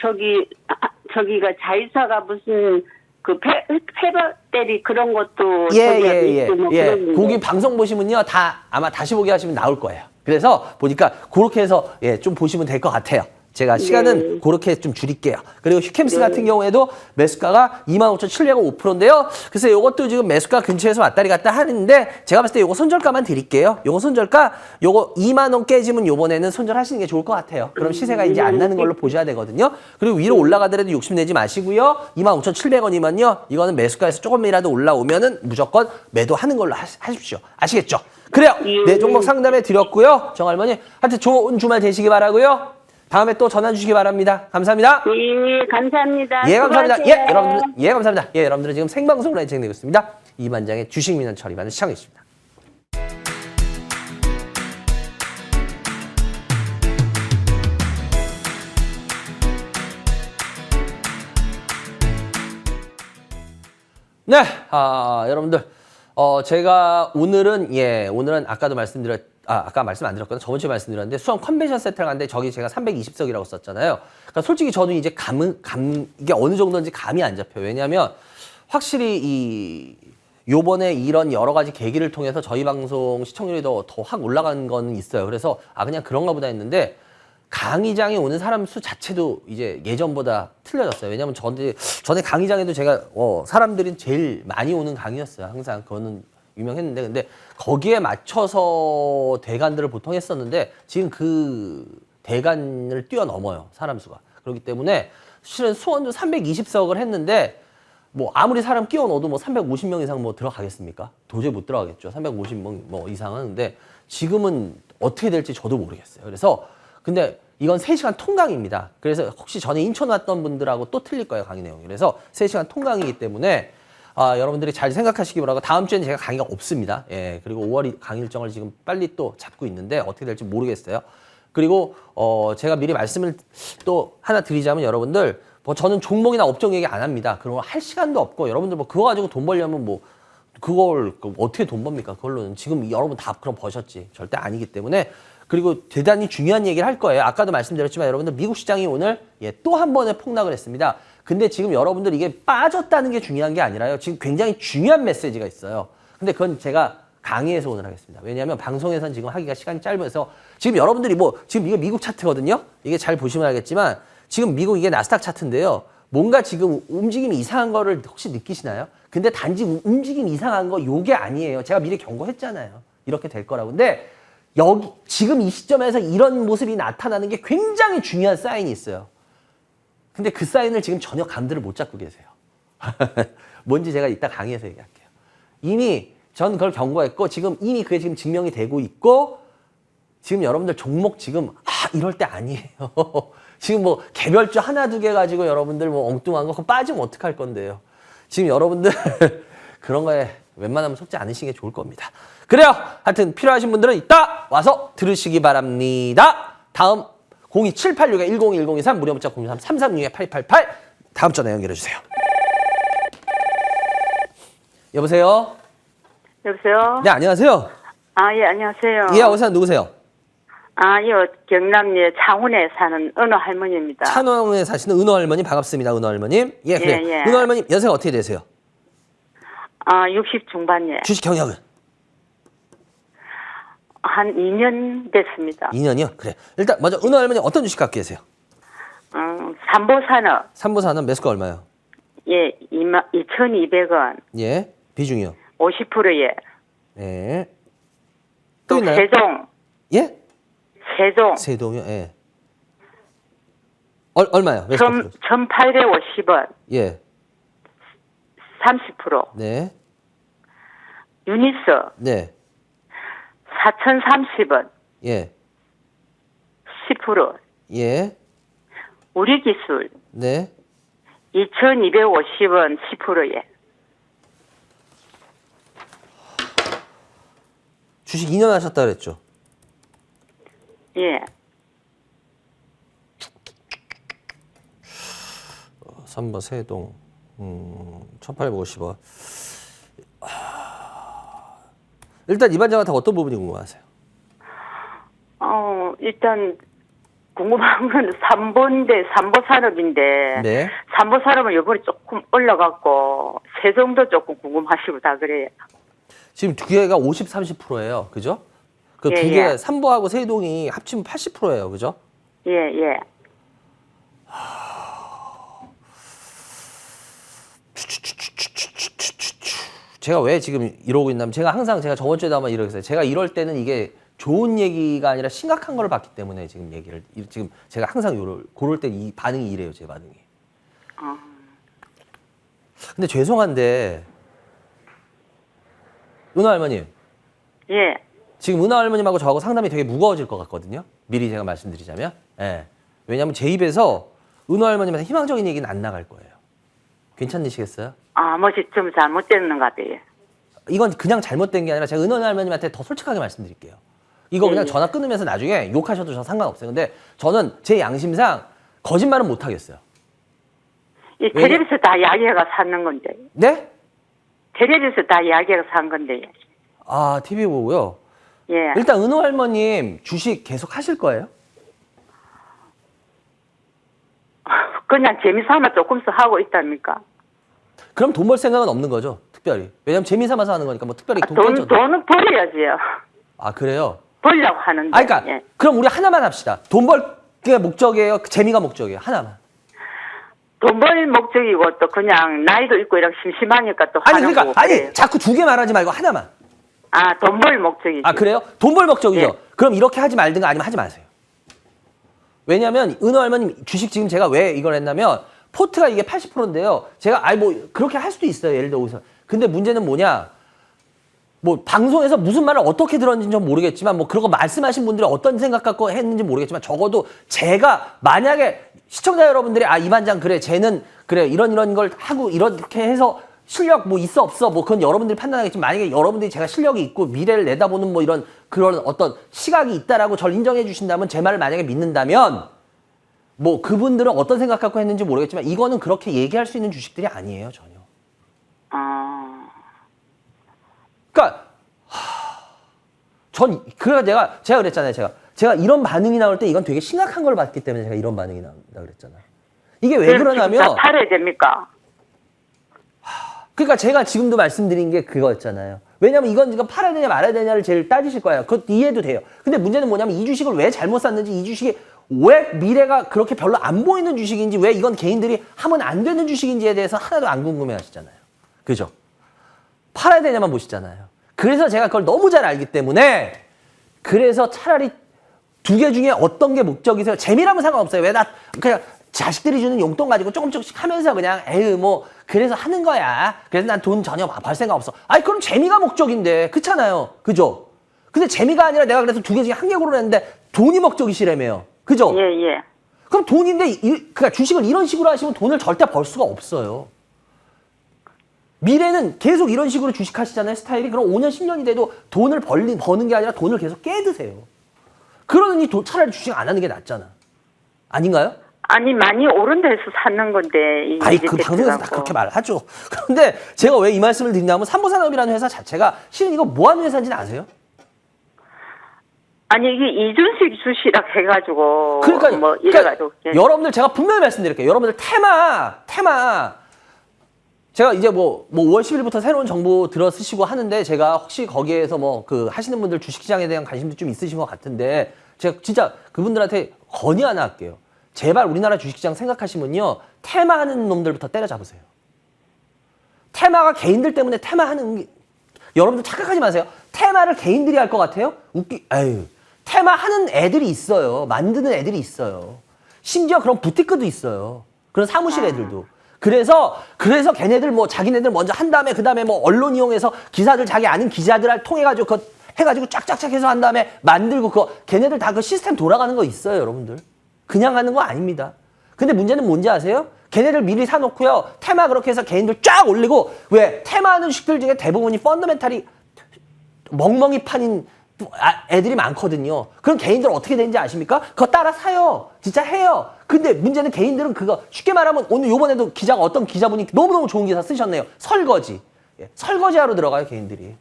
저기가 자회사가 무슨 그 페버데리 그런 것도 예. 뭐 거기 방송 보시면요. 다 아마 다시 보기 하시면 나올 거예요. 그래서 보니까 그렇게 해서 예, 좀 보시면 될 것 같아요. 제가 시간은 그렇게 좀 줄일게요. 그리고 휴캠스 같은 경우에도 매수가가 25,705%인데요. 그래서 이것도 지금 매수가 근처에서 왔다리 갔다 하는데 제가 봤을 때 요거 손절가만 드릴게요. 요거 손절가 요거 2만 원 깨지면 요번에는 손절하시는 게 좋을 것 같아요. 그럼 시세가 이제 안 나는 걸로 보셔야 되거든요. 그리고 위로 올라가더라도 욕심내지 마시고요. 25,700원이면요. 이거는 매수가에서 조금이라도 올라오면은 무조건 매도하는 걸로 하십시오. 아시겠죠? 그래요. 네 종목 상담해 드렸고요. 정할머니 하여튼 좋은 주말 되시기 바라고요. 다음에 또 전화 주시기 바랍니다. 감사합니다. 예, 감사합니다. 예, 감사합니다. 수고하세요. 감사합니다. 예, 여러분들은 지금 생방송으로 진행되고 있습니다. 이만장의 주식 민원 처리반을 시청했습니다. 네, 여러분들, 제가 오늘은 아까도 아까 말씀 안 드렸거든요. 저번 주에 말씀드렸는데 수원 컨벤션 센터를 갔는데 저기 제가 320석이라고 썼잖아요. 그러니까 솔직히 저는 이제 이게 어느 정도인지 감이 안 잡혀요. 왜냐하면 확실히 요번에 이런 여러 가지 계기를 통해서 저희 방송 시청률이 더 확 올라간 건 있어요. 그래서 그냥 그런가 보다 했는데 강의장에 오는 사람 수 자체도 이제 예전보다 틀려졌어요. 왜냐하면 전에 강의장에도 제가 사람들이 제일 많이 오는 강의였어요. 항상 그거는 유명했는데 근데 거기에 맞춰서 대관들을 보통 했었는데 지금 그 대관을 뛰어넘어요. 사람 수가. 그렇기 때문에 실은 수원도 320석을 했는데 뭐 아무리 사람 끼워 넣어도 뭐 350명 이상 뭐 들어가겠습니까? 도저히 못 들어가겠죠. 350명 뭐 이상은. 근데 지금은 어떻게 될지 저도 모르겠어요. 그래서 근데 이건 3시간 통강입니다. 그래서 혹시 전에 인천 왔던 분들하고 또 틀릴 거예요. 강의 내용이. 그래서 3시간 통강이기 때문에 여러분들이 잘 생각하시기 바라고 다음 주에는 제가 강의가 없습니다. 예, 그리고 5월 강의 일정을 지금 빨리 또 잡고 있는데 어떻게 될지 모르겠어요. 그리고 제가 미리 말씀을 또 하나 드리자면 여러분들 뭐 저는 종목이나 업종 얘기 안 합니다. 그런 거 할 시간도 없고 여러분들 뭐 그거 가지고 돈 벌려면 뭐 그걸 어떻게 돈 법니까? 그걸로는 지금 여러분 다 그럼 버셨지. 절대 아니기 때문에 그리고 대단히 중요한 얘기를 할 거예요. 아까도 말씀드렸지만 여러분들 미국 시장이 오늘 또 한 번에 폭락을 했습니다. 근데 지금 여러분들 이게 빠졌다는 게 중요한 게 아니라요. 지금 굉장히 중요한 메시지가 있어요. 근데 그건 제가 강의에서 오늘 하겠습니다. 왜냐하면 방송에선 지금 하기가 시간이 짧아서 지금 여러분들이 지금 이게 미국 차트거든요. 이게 잘 보시면 알겠지만 지금 미국 이게 나스닥 차트인데요. 뭔가 지금 움직임이 이상한 거를 혹시 느끼시나요? 근데 단지 움직임 이상한 거 요게 아니에요. 제가 미리 경고했잖아요. 이렇게 될 거라고. 근데 지금 이 시점에서 이런 모습이 나타나는 게 굉장히 중요한 사인이 있어요. 근데 그 사인을 지금 전혀 감들을 못 잡고 계세요. 뭔지 제가 이따 강의에서 얘기할게요. 이미 전 그걸 경고했고 지금 이미 그게 지금 증명이 되고 있고 지금 여러분들 종목 지금 이럴 때 아니에요. 지금 뭐 개별주 하나 두 개 가지고 여러분들 뭐 엉뚱한 거 그거 빠지면 어떡할 건데요. 지금 여러분들 그런 거에 웬만하면 속지 않으시는 게 좋을 겁니다. 그래요. 하여튼 필요하신 분들은 이따 와서 들으시기 바랍니다. 다음 02786-101023 무료 문자 03-336-8288 다음 전화 연결해 주세요. 여보세요? 여보세요? 네, 안녕하세요. 아, 예, 안녕하세요. 예, 어디서 누구세요? 아, 예, 경남예 창원에 사는 은호 할머니입니다. 찬원에 사시는 은호 할머니 반갑습니다. 은호 할머님. 예, 그래요. 예. 은호 할머님 연세가 어떻게 되세요? 아, 60 중반예. 주식 경력은? 한 2년 됐습니다. 2년이요? 그래. 일단 먼저 은호 할머니 어떤 주식 갖고 계세요? 삼보산업. 삼보산업 매수가 얼마요? 예, 2,200원. 예. 비중이요? 50%예. 예. 또 또 있나요? 세종. 예? 세종. 세동이요? 예. 얼마요? 매수가? 1,850원. 예. 30%. 네. 유니스. 네. 4,030원. 예. 10%. 예. 우리기술. 네. 2,250원 10%예. 주식 2년 하셨다 그랬죠? 예. 3번 세동 1,850원. 일단 이 반장한테 어떤 부분이 궁금하세요? 일단 궁금한 건 삼보산업인데 네. 삼보산업은 이번에 조금 올라갔고 세종도 조금 궁금하시고 다 그래요. 지금 두 개가 50, 30%예요. 그죠? 그 두 예, 개, 예. 삼보하고 세동이 합치면 80%예요. 그죠? 예. 제가 왜 지금 이러고 있냐면 제가 항상 제가 저번 주에도 아마 이러겠어요. 제가 이럴 때는 이게 좋은 얘기가 아니라 심각한 걸 봤기 때문에 지금 얘기를 지금 제가 항상 고럴 때 이 반응이 이래요. 제 반응이. 근데 죄송한데 은하 할머님. 예. 지금 은하 할머님하고 저하고 상담이 되게 무거워질 것 같거든요. 미리 제가 말씀드리자면. 예. 왜냐하면 제 입에서 은하 할머님한테 희망적인 얘기는 안 나갈 거예요. 괜찮으시겠어요? 뭐지 좀 잘못됐는 것 같아요. 이건 그냥 잘못된 게 아니라 제가 은하 할머님한테 더 솔직하게 말씀드릴게요. 이거 그냥 예. 전화 끊으면서 나중에 욕하셔도 저 상관없어요. 근데 저는 제 양심상 거짓말은 못 하겠어요. 이 텔레비에서 다 이야기가 사는 건데. 네? 텔레비에서 다 이야기가 산 건데. 아, TV 보고요. 예. 일단 은호 할머님 주식 계속 하실 거예요? 그냥 재미삼아 조금씩 하고 있답니까? 그럼 돈 벌 생각은 없는 거죠, 특별히. 왜냐면 재미삼아서 하는 거니까 뭐 특별히 돈 돈은 벌어야지요. 아, 그래요? 벌려고 하는데. 아, 그러니까 예. 그럼 우리 하나만 합시다. 돈 벌게 목적이에요? 재미가 목적이에요? 하나만. 돈 벌 목적이고 또 그냥 나이도 있고 이렇게 심심하니까 또 아니 하는 그러니까 거고 그래요. 아니 자꾸 두 개 말하지 말고 하나만. 돈 벌 목적이지. 아, 그래요? 돈 벌 목적이죠. 예. 그럼 이렇게 하지 말든가 아니면 하지 마세요. 왜냐면 은호 할머님 주식 지금 제가 왜 이걸 했냐면 포트가 이게 80%인데요. 제가 뭐 그렇게 할 수도 있어요. 예를 들어서. 근데 문제는 뭐냐? 뭐 방송에서 무슨 말을 어떻게 들었는지 좀 모르겠지만 뭐 그런 거 말씀하신 분들이 어떤 생각 갖고 했는지 모르겠지만 적어도 제가 만약에 시청자 여러분들이 이 반장 그래 쟤는 그래 이런 걸 하고 이렇게 해서 실력 뭐 있어 없어 뭐 그건 여러분들이 판단하겠지만 만약에 여러분들이 제가 실력이 있고 미래를 내다보는 뭐 이런 그런 어떤 시각이 있다라고 저를 인정해 주신다면 제 말을 만약에 믿는다면 뭐 그분들은 어떤 생각 갖고 했는지 모르겠지만 이거는 그렇게 얘기할 수 있는 주식들이 아니에요 전혀. 그러니까 제가 그랬잖아요. 제가 이런 반응이 나올 때 이건 되게 심각한 걸 봤기 때문에 제가 이런 반응이 나온다 그랬잖아요. 이게 왜 그러냐면 다 팔아야 됩니까? 그러니까 제가 지금도 말씀드린 게 그거였잖아요. 왜냐면 이건 지금 팔아야 되냐 말아야 되냐를 제일 따지실 거예요. 그것도 이해도 돼요. 근데 문제는 뭐냐면 이 주식을 왜 잘못 샀는지 이 주식이 왜 미래가 그렇게 별로 안 보이는 주식인지 왜 이건 개인들이 하면 안 되는 주식인지에 대해서 하나도 안 궁금해 하시잖아요. 그죠? 팔아야 되냐만 보시잖아요. 그래서 제가 그걸 너무 잘 알기 때문에 그래서 차라리 두 개 중에 어떤 게 목적이세요? 재미라면 상관없어요. 왜 나 그냥 자식들이 주는 용돈 가지고 조금씩 하면서 그냥 에휴 뭐 그래서 하는 거야. 그래서 난 돈 전혀 벌 생각 없어. 그럼 재미가 목적인데 그렇잖아요. 그죠? 근데 재미가 아니라 내가 그래서 두 개 중에 한 개 고르랬는데 돈이 목적이시라며요. 그죠? 예. 그럼 돈인데 그러니까 주식을 이런 식으로 하시면 돈을 절대 벌 수가 없어요. 미래는 계속 이런 식으로 주식하시잖아요, 스타일이. 그럼 5년, 10년이 돼도 돈을 버는 게 아니라 돈을 계속 깨드세요. 그러느니 차라리 주식 안 하는 게 낫잖아. 아닌가요? 아니 많이 오른 데서 사는 건데. 아니 그 방송에서 다 그렇게 말하죠. 그런데 제가 왜 이 말씀을 드리냐면 삼보산업이라는 회사 자체가 실은 이거 뭐 하는 회사인지는 아세요? 아니 이게 이준식 주시라 해가지고 그러니까, 뭐 이래가지고 여러분들 제가 분명히 말씀드릴게요. 여러분들 테마 제가 이제 뭐 5월 10일부터 새로운 정보 들어 쓰시고 하는데 제가 혹시 거기에서 뭐 그 하시는 분들 주식시장에 대한 관심도 좀 있으신 것 같은데 제가 진짜 그분들한테 건의 하나 할게요. 제발 우리나라 주식시장 생각하시면요. 테마하는 놈들부터 때려잡으세요. 테마가 개인들 때문에 테마하는 게 여러분들 착각하지 마세요. 테마를 개인들이 할 것 같아요? 테마하는 애들이 있어요. 만드는 애들이 있어요. 심지어 그런 부티크도 있어요. 그런 사무실 애들도. 그래서 걔네들 뭐 자기네들 먼저 한 다음에 그 다음에 뭐 언론 이용해서 기사들 자기 아는 기자들 통해가지고 그거 해가지고 쫙쫙쫙 해서 한 다음에 만들고 그거 걔네들 다 그 시스템 돌아가는 거 있어요, 여러분들. 그냥 하는 거 아닙니다. 근데 문제는 뭔지 아세요? 걔네들 미리 사놓고요. 테마 그렇게 해서 개인들 쫙 올리고 왜 테마하는 주식들 중에 대부분이 펀더멘탈이 멍멍이 판인 애들이 많거든요. 그럼 개인들 어떻게 되는지 아십니까? 그거 따라 사요. 진짜 해요. 근데 문제는 개인들은 그거 쉽게 말하면 오늘 요번에도 기자가 어떤 기자분이 너무너무 좋은 기사 쓰셨네요. 설거지. 설거지하러 들어가요, 개인들이.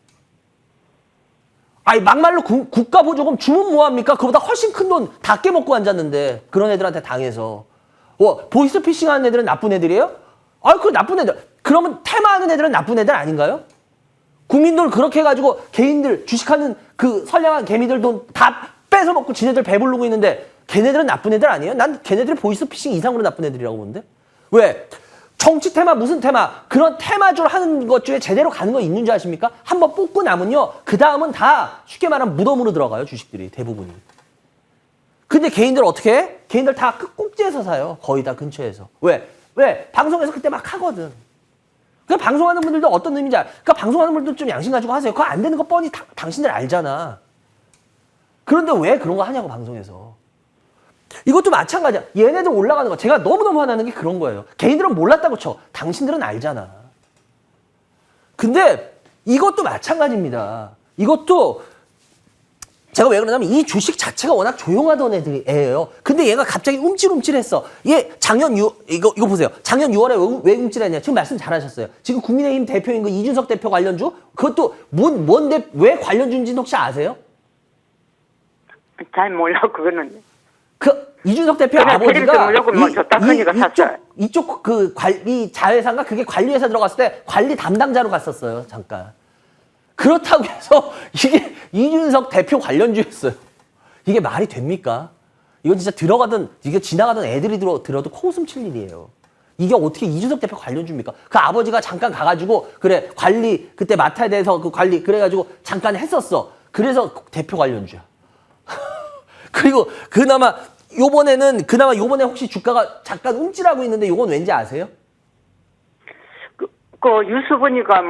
아니 막말로 국가보조금 주면 뭐합니까? 그보다 훨씬 큰 돈 다 깨먹고 앉았는데 그런 애들한테 당해서 보이스피싱 하는 애들은 나쁜 애들이에요? 그 나쁜 애들. 그러면 테마하는 애들은 나쁜 애들 아닌가요? 국민 돈 그렇게 해가지고 개인들 주식하는 그 선량한 개미들 돈 다 뺏어먹고 지네들 배부르고 있는데 걔네들은 나쁜 애들 아니에요? 난 걔네들이 보이스피싱 이상으로 나쁜 애들이라고 보는데? 왜? 정치 테마 무슨 테마 그런 테마주로 하는 것 중에 제대로 가는 거 있는지 아십니까? 한번 뽑고 나면요 그 다음은 다 쉽게 말하면 무덤으로 들어가요 주식들이 대부분이. 근데 개인들 어떻게 해? 개인들 다 꼭지에서 사요. 거의 다 근처에서. 왜? 방송에서 그때 막 하거든. 그 방송하는 분들도 어떤 의미인지 그러니까 방송하는 분들도 좀 양심 가지고 하세요. 그거 안 되는 거 뻔히 당신들 알잖아. 그런데 왜 그런 거 하냐고 방송에서. 이것도 마찬가지야. 얘네들 올라가는 거. 제가 너무너무 화나는 게 그런 거예요. 개인들은 몰랐다고 쳐. 당신들은 알잖아. 근데 이것도 마찬가지입니다. 이것도 제가 왜 그러냐면 이 주식 자체가 워낙 조용하던 애들이에요. 근데 얘가 갑자기 움찔움찔했어. 얘 이거 보세요. 작년 6월에 왜 움찔했냐. 지금 말씀 잘하셨어요. 지금 국민의힘 대표인 그 이준석 대표 관련주 그것도 뭔데 왜 관련주인지는 혹시 아세요? 잘 몰라 그거는. 그 이준석 대표 아버지가 뭐 이쪽 그 관리 자회사인가 그게 관리회사 들어갔을 때 관리 담당자로 갔었어요. 잠깐. 그렇다고 해서 이게 이준석 대표 관련주였어요. 이게 말이 됩니까? 이건 진짜 이게 지나가던 애들이 들어도 코웃음 칠 일이에요. 이게 어떻게 이준석 대표 관련주입니까? 그 아버지가 잠깐 가가지고 그래 관리 그때 맡아야 돼서 그 관리 그래가지고 잠깐 했었어. 그래서 대표 관련주야. 그리고 그나마 요번에 혹시 주가가 잠깐 움찔하고 있는데 요건 왠지 아세요? 그 뉴스 보니까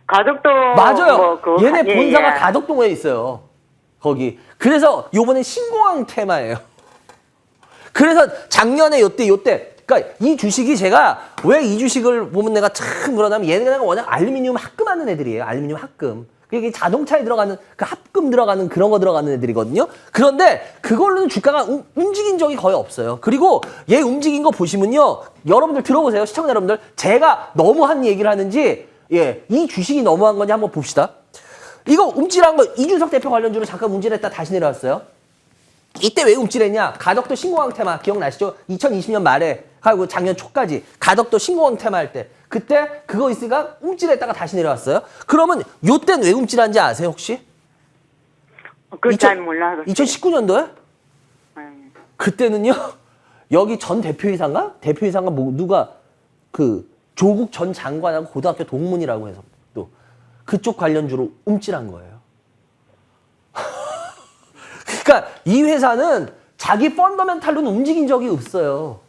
가덕동 맞아요. 얘네 본사가 가덕동에 있어요. 거기. 그래서 요번에 신공항 테마예요. 그래서 작년에 요때 그러니까 이 주식이 제가 왜 이 주식을 보면 내가 참 그러냐면 얘네가 워낙 알루미늄 합금하는 애들이에요. 알루미늄 합금. 이게 자동차에 들어가는 그 합금 들어가는 그런 거 들어가는 애들이거든요. 그런데 그걸로는 주가가 움직인 적이 거의 없어요. 그리고 얘 움직인 거 보시면요. 여러분들 들어보세요. 시청자 여러분들. 제가 너무한 얘기를 하는지 이 주식이 너무한 건지 한번 봅시다. 이거 움찔한 거 이준석 대표 관련주로 잠깐 움찔했다 다시 내려왔어요. 이때 왜 움찔했냐? 가덕도 신공항 테마 기억나시죠? 2020년 말에 하고 작년 초까지 가덕도 신공항 테마 할 때 그때 그거 있으니까 움찔했다가 다시 내려왔어요. 그러면 요때는 왜 움찔한지 아세요 혹시? 그걸 잘 몰라. 2019년도에? 그때는요. 여기 전 대표이사인가 누가 그 조국 전 장관하고 고등학교 동문이라고 해서 또 그쪽 관련주로 움찔한 거예요. 그러니까 이 회사는 자기 펀더멘탈로는 움직인 적이 없어요.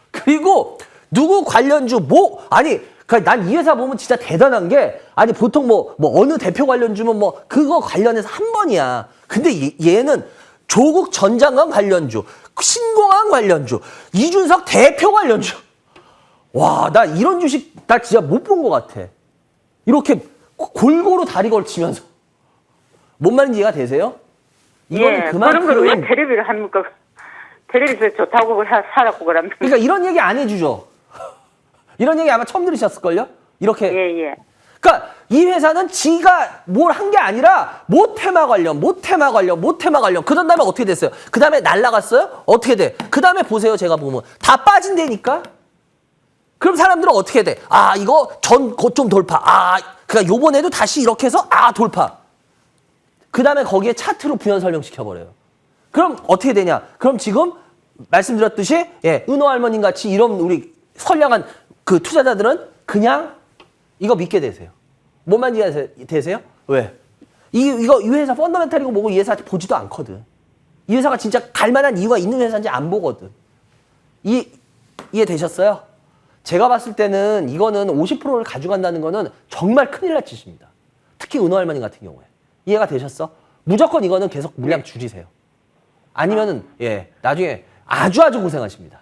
그리고 누구 관련주 난 이 회사 보면 진짜 대단한 게 보통 어느 대표 관련주면 그거 관련해서 한 번이야. 근데 얘는 조국 전 장관 관련주, 신공항 관련주, 이준석 대표 관련주. 와, 나 이런 주식 나 진짜 못 본 것 같아. 이렇게 골고루 다리 걸치면서. 뭔 말인지 이해가 되세요? 이거는 예, 그만큼 그런 걸 왜 텔레비를 합니까? 텔레비에서 좋다고 살았고 그럽니다. 그러니까 이런 얘기 안 해주죠. 이런 얘기 아마 처음 들으셨을걸요? 이렇게. 예, 예. 그러니까 이 회사는 지가 뭘 한 게 아니라 모테마 관련. 그 다음에 어떻게 됐어요? 그 다음에 날라갔어요? 어떻게 돼? 그 다음에 보세요. 제가 보면 다 빠진다니까. 그럼 사람들은 어떻게 돼? 아, 이거 전 고점 돌파. 아, 그러니까 요번에도 다시 이렇게 해서 돌파. 그 다음에 거기에 차트로 부연 설명시켜버려요. 그럼 어떻게 되냐? 그럼 지금 말씀드렸듯이 은호 할머님 같이 이런 우리 선량한 그 투자자들은 그냥 이거 믿게 되세요. 뭔 말인지 되세요? 왜? 이 회사 펀더멘탈이고 뭐고 이 회사 보지도 않거든. 이 회사가 진짜 갈 만한 이유가 있는 회사인지 안 보거든. 이해되셨어요? 제가 봤을 때는 이거는 50%를 가져간다는 거는 정말 큰일 날 짓입니다. 특히 은호 할머니 같은 경우에. 이해가 되셨어? 무조건 이거는 계속 물량 줄이세요. 아니면은 나중에 아주 고생하십니다.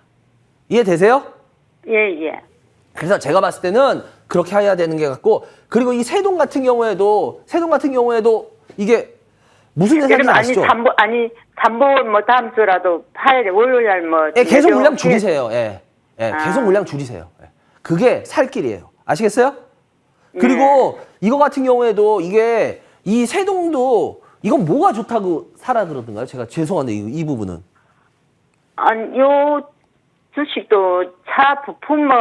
이해되세요? 예, 예. 그래서 제가 봤을 때는 그렇게 해야 되는 게 같고, 그리고 이 세동 같은 경우에도 이게 무슨 회사인지 아시죠? 담보 뭐 다음 주라도 파야 돼. 월요일 뭐. 계속 물량 줄이세요. 계속 물량 줄이세요. 그게 살 길이에요. 아시겠어요? 그리고 이거 같은 경우에도 이 세동도 이건 뭐가 좋다고 사라 그러던가요? 제가 죄송한데 이 부분은. 아니, 요 주식도 차 부품 뭐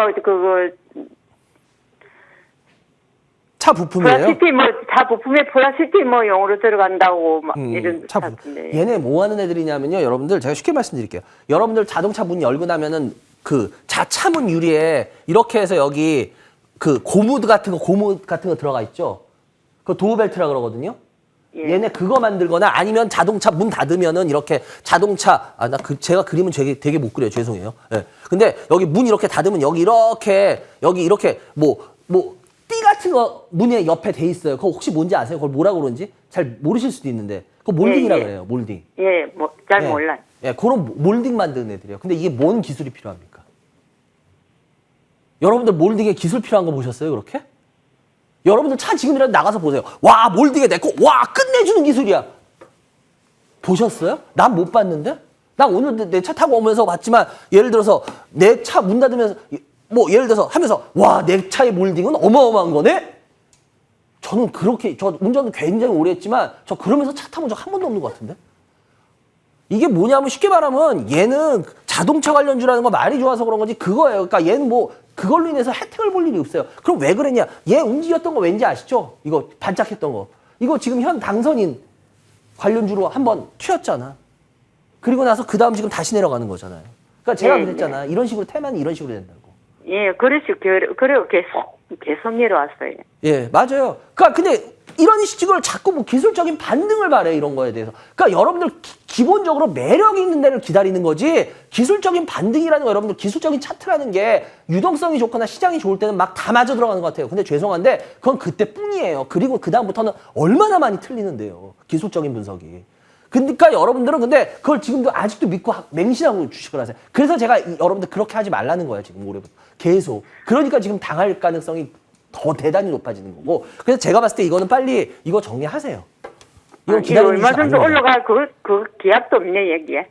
차 부품이에요? 차 부품에 플라스틱 용으로 들어간다고 막 이런 같은데. 얘네 뭐 하는 애들이냐면요. 여러분들 제가 쉽게 말씀드릴게요. 여러분들 자동차 문 열고 나면은 그 자차문 유리에 이렇게 해서 여기 그 고무 같은 거 들어가 있죠. 그 도어벨트라 그러거든요. 예. 얘네 그거 만들거나 아니면 자동차 문 닫으면은 이렇게 자동차 제가 그림은 되게 못 그려요. 죄송해요. 근데 여기 문 이렇게 닫으면 여기 이렇게 띠 같은 거 문에 옆에 돼 있어요. 그거 혹시 뭔지 아세요? 그걸 뭐라 그러는지 잘 모르실 수도 있는데 그거 몰딩이라 그래요. 몰딩. 예, 잘 몰라요. 그런 몰딩 만드는 애들이에요. 근데 이게 뭔 기술이 필요합니까? 여러분들 몰딩에 기술 필요한 거 보셨어요? 그렇게? 여러분들 차 지금이라도 나가서 보세요. 와, 몰딩에 내거 와, 끝내주는 기술이야. 보셨어요? 난 못 봤는데? 난 오늘 내 차 타고 오면서 봤지만 예를 들어서 내 차 문 닫으면서 예를 들어서 하면서 와, 내 차의 몰딩은 어마어마한 거네? 저는 저 운전을 굉장히 오래 했지만 저 그러면서 차 타본 적 한 번도 없는 것 같은데? 이게 뭐냐면 쉽게 말하면 얘는 자동차 관련주라는 거 말이 좋아서 그런 거지 그거예요. 그러니까 얘는 그걸로 인해서 혜택을 볼 일이 없어요. 그럼 왜 그랬냐? 얘 움직였던 거 왠지 아시죠? 이거 반짝했던 거. 이거 지금 현 당선인 관련주로 한번 튀었잖아. 그리고 나서 그 다음 지금 다시 내려가는 거잖아요. 그러니까 제가 그랬잖아. 이런 식으로 테마는 이런 식으로 된다고. 예, 그래요. 계속 내려왔어요. 예, 맞아요. 그러니까 근데 이런 식을 자꾸 기술적인 반등을 바래 이런 거에 대해서. 그러니까 여러분들 기본적으로 매력 있는 데를 기다리는 거지 기술적인 반등이라는 거 여러분들 기술적인 차트라는 게 유동성이 좋거나 시장이 좋을 때는 막 다 맞아 들어가는 것 같아요. 근데 죄송한데 그건 그때뿐이에요. 그리고 그 다음부터는 얼마나 많이 틀리는데요. 기술적인 분석이. 그러니까 여러분들은 근데 그걸 지금도 아직도 믿고 맹신하고 주식을 하세요. 그래서 제가 여러분들 그렇게 하지 말라는 거예요. 지금 올해부터. 계속. 그러니까 지금 당할 가능성이 더 대단히 높아지는 거고. 그래서 제가 봤을 때 이거는 빨리 이거 정리하세요. 이거 기다리는 얼마 정도 올라갈 그 기약도 없네 여기에.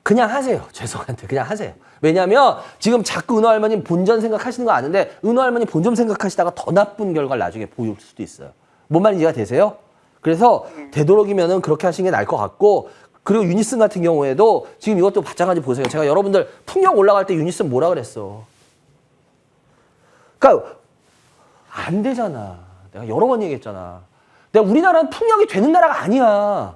그냥 하세요. 죄송한데 그냥 하세요. 왜냐하면 지금 자꾸 은호 할머니 본전 생각하시는 거 아는데 은호 할머니 본전 생각하시다가 더 나쁜 결과를 나중에 보일 수도 있어요. 뭔 말인지 이해가 되세요? 그래서 되도록이면은 그렇게 하시는 게 나을 것 같고, 그리고 유니슨 같은 경우에도 지금 이것도 마찬가지 보세요. 제가 여러분들 풍력 올라갈 때 유니슨 뭐라 그랬어? 그러니까 안 되잖아. 내가 여러 번 얘기했잖아. 내가 우리나라는 풍력이 되는 나라가 아니야.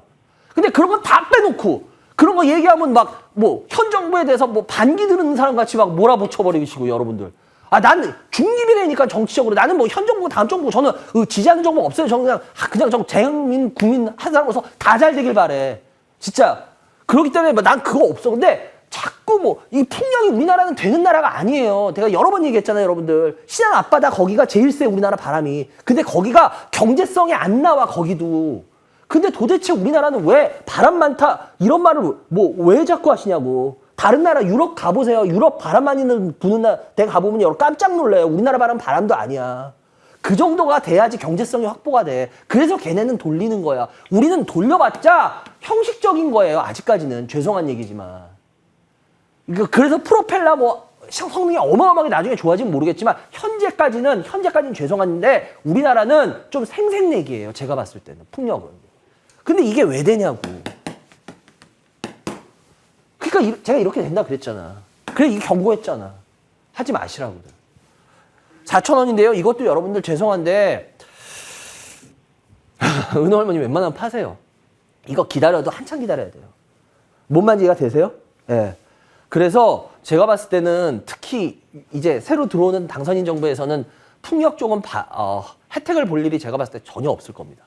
근데 그런 거 다 빼놓고 그런 거 얘기하면 막 현 정부에 대해서 반기 드는 사람 같이 막 몰아붙여버리시고 여러분들. 나는 중립이라니까 정치적으로. 나는 현 정부, 다음 정부, 저는 지지하는 정부 없어요. 저는 그냥 대국민, 국민 한 사람으로서 다 잘 되길 바래. 진짜. 그렇기 때문에 난 그거 없어. 근데 자꾸 이 풍력이 우리나라는 되는 나라가 아니에요. 내가 여러 번 얘기했잖아요, 여러분들. 시장 앞바다 거기가 제일 세, 우리나라 바람이. 근데 거기가 경제성이 안 나와, 거기도. 근데 도대체 우리나라는 왜 바람 많다 이런 말을 뭐 왜 자꾸 하시냐고. 다른 나라 유럽 가보세요. 유럽 바람 많이 부는 데 가보면 여러분 깜짝 놀래요. 우리나라 바람도 아니야. 그 정도가 돼야지 경제성이 확보가 돼. 그래서 걔네는 돌리는 거야. 우리는 돌려봤자 형식적인 거예요. 아직까지는. 죄송한 얘기지만. 그래서 프로펠러 뭐 성능이 어마어마하게 나중에 좋아지면 모르겠지만 현재까지는 죄송한데 우리나라는 좀 생색내기예요. 제가 봤을 때는 풍력은. 근데 이게 왜 되냐고. 그러니까 제가 이렇게 된다 그랬잖아. 그래 이게 경고했잖아. 하지 마시라고. 4,000원인데요. 이것도 여러분들 죄송한데 은호 할머니 웬만하면 파세요. 이거 기다려도 한참 기다려야 돼요. 뭔 말인지 이해가 되세요? 예. 네. 그래서 제가 봤을 때는 특히 이제 새로 들어오는 당선인 정부에서는 풍력 쪽은 혜택을 볼 일이 제가 봤을 때 전혀 없을 겁니다.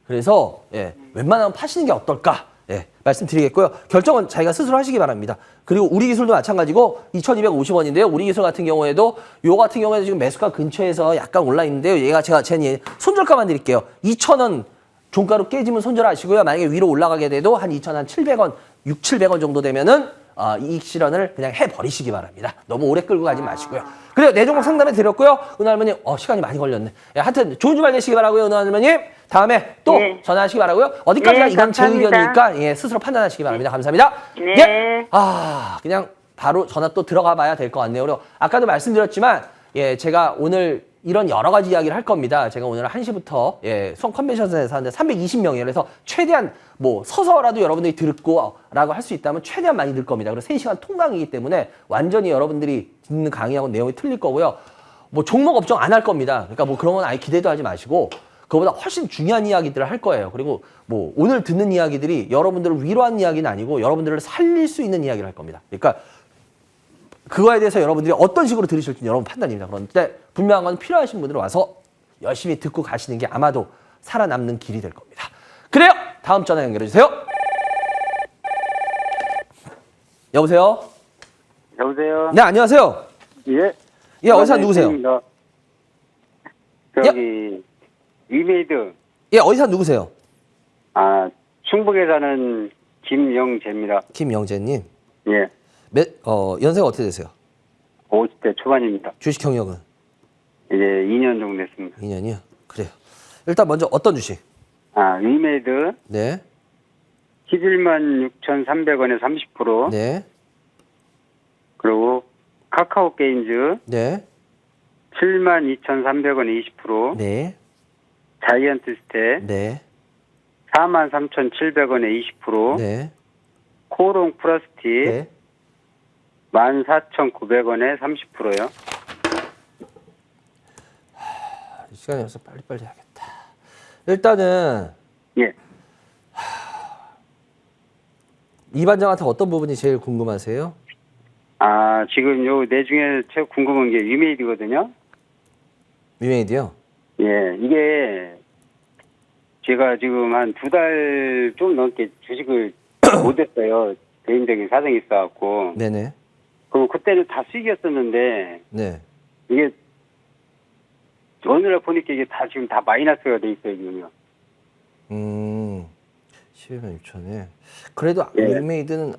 그래서 예, 웬만하면 파시는 게 어떨까? 예, 말씀드리겠고요. 결정은 자기가 스스로 하시기 바랍니다. 그리고 우리 기술도 마찬가지고 2,250원인데요. 우리 기술 같은 경우에도 요 같은 경우에도 지금 매수가 근처에서 약간 올라 있는데요. 얘가 제가 손절가만 드릴게요. 2,000원 종가로 깨지면 손절하시고요. 만약에 위로 올라가게 돼도 한 2,700원, 6,700원 정도 되면은 이익 실현을 그냥 해버리시기 바랍니다. 너무 오래 끌고 가지 마시고요. 그래요. 내 종목 상담해 드렸고요. 은하 할머님, 시간이 많이 걸렸네. 예, 하여튼 좋은 주말 되시기 바라고요. 은하 할머님. 다음에 또 네. 전화하시기 바라고요. 어디까지가 네, 이건 제 감사합니다. 의견이니까 예, 스스로 판단하시기 바랍니다. 감사합니다. 네. 예. 그냥 바로 전화 또 들어가 봐야 될 것 같네요. 그리고 아까도 말씀드렸지만 예, 제가 오늘 이런 여러 가지 이야기를 할 겁니다. 제가 오늘 1시부터 예, 수원 컨벤션에서 하는데 320명이에요. 그래서 최대한 뭐 서서라도 여러분들이 듣고 라고 할 수 있다면 최대한 많이 들 겁니다. 그리고 3시간 통강이기 때문에 완전히 여러분들이 듣는 강의하고 내용이 틀릴 거고요. 뭐 종목 업종 안 할 겁니다. 그러니까 뭐 그런 건 아예 기대도 하지 마시고 그거보다 훨씬 중요한 이야기들을 할 거예요. 그리고 뭐 오늘 듣는 이야기들이 여러분들을 위로하는 이야기는 아니고 여러분들을 살릴 수 있는 이야기를 할 겁니다. 그러니까 그거에 대해서 여러분들이 어떤 식으로 들으실지는 여러분 판단입니다. 그런데 분명한 건 필요하신 분들은 와서 열심히 듣고 가시는 게 아마도 살아남는 길이 될 겁니다. 그래요. 다음 전화 연결해 주세요. 여보세요. 여보세요. 네, 안녕하세요. 예. 예, 어디 사는 누구세요? 저기 위메이드. 예, 어디 사는 누구세요? 충북에 사는 김영재입니다. 김영재님. 예. 연세가 어떻게 되세요? 50대 초반입니다. 주식 경력은? 이제 2년 정도 됐습니다. 2년이요? 그래요. 일단 먼저 어떤 주식? 위메이드 네. 11만 6,300원에 30%. 네. 그리고 카카오 게임즈 네. 7만 2,300원에 20%. 네. 자이언트 스텝 네. 4만 3,700원에 20%. 네. 코롱 플라스틱 네. 14,900원에 30%요. 시간이 없어서 빨리빨리 해야겠다. 일단은 예. 이 반장한테 어떤 부분이 제일 궁금하세요? 지금 요 내 중에 제일 궁금한 게 위메이드거든요. 위메이드요? 예, 이게 제가 지금 한 2달 좀 넘게 주식을 못했어요. 개인적인 사정이 있어갖고. 네네. 그럼 그때는 다 수익이었었는데 네. 이게 어느 날 보니까 이게 다 지금 다 마이너스가 돼 있어요, 지금요. 11만 6천에. 그래도 예. 위메이드는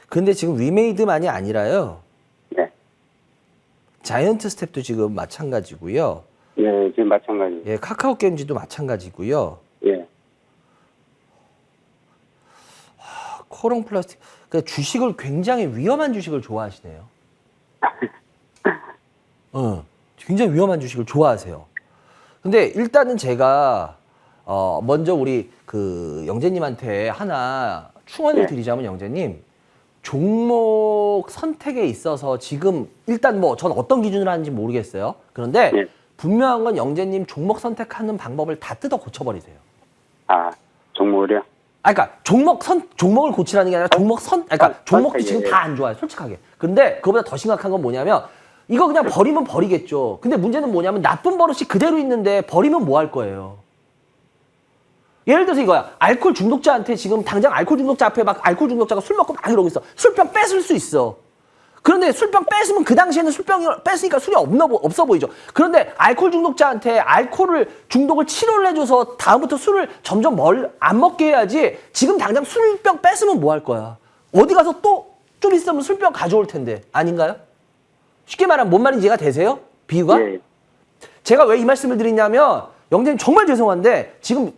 근데 지금 위메이드만이 아니라요. 네. 자이언트 스텝도 지금 마찬가지고요. 예, 지금 마찬가지. 예, 카카오 게임즈도 마찬가지고요. 예. 코롱 플라스틱. 그러니까 주식을 굉장히 위험한 주식을 좋아하시네요. 굉장히 위험한 주식을 좋아하세요. 근데 일단은 제가 먼저 우리 그 영재님한테 하나 충원을 네. 드리자면 영재님 종목 선택에 있어서 지금 일단 뭐 전 어떤 기준으로 하는지 모르겠어요. 그런데 네. 분명한 건 영재님 종목 선택하는 방법을 다 뜯어 고쳐버리세요. 종목을요? 그러니까 종목을 고치라는 게 아니라 종목도 지금 다 안 좋아요, 솔직하게. 근데 그거보다 더 심각한 건 뭐냐면 이거 그냥 버리면 버리겠죠. 근데 문제는 뭐냐면 나쁜 버릇이 그대로 있는데 버리면 뭐 할 거예요? 예를 들어서 이거야. 알코올 중독자한테 지금 당장 알코올 중독자 앞에 막 알코올 중독자가 술 먹고 막 이러고 있어. 술병 뺏을 수 있어. 그런데 술병 뺐으면 그 당시에는 술병을 뺐으니까 술이 없어 보이죠. 그런데 알코올 중독자한테 중독을 치료를 해줘서 다음부터 술을 점점 안 먹게 해야지. 지금 당장 술병 뺐으면 뭐 할 거야? 어디 가서 또 좀 있으면 술병 가져올 텐데. 아닌가요? 쉽게 말하면 뭔 말인지 이해가 되세요? 비유가? 예. 제가 왜 이 말씀을 드리냐면 영재님 정말 죄송한데 지금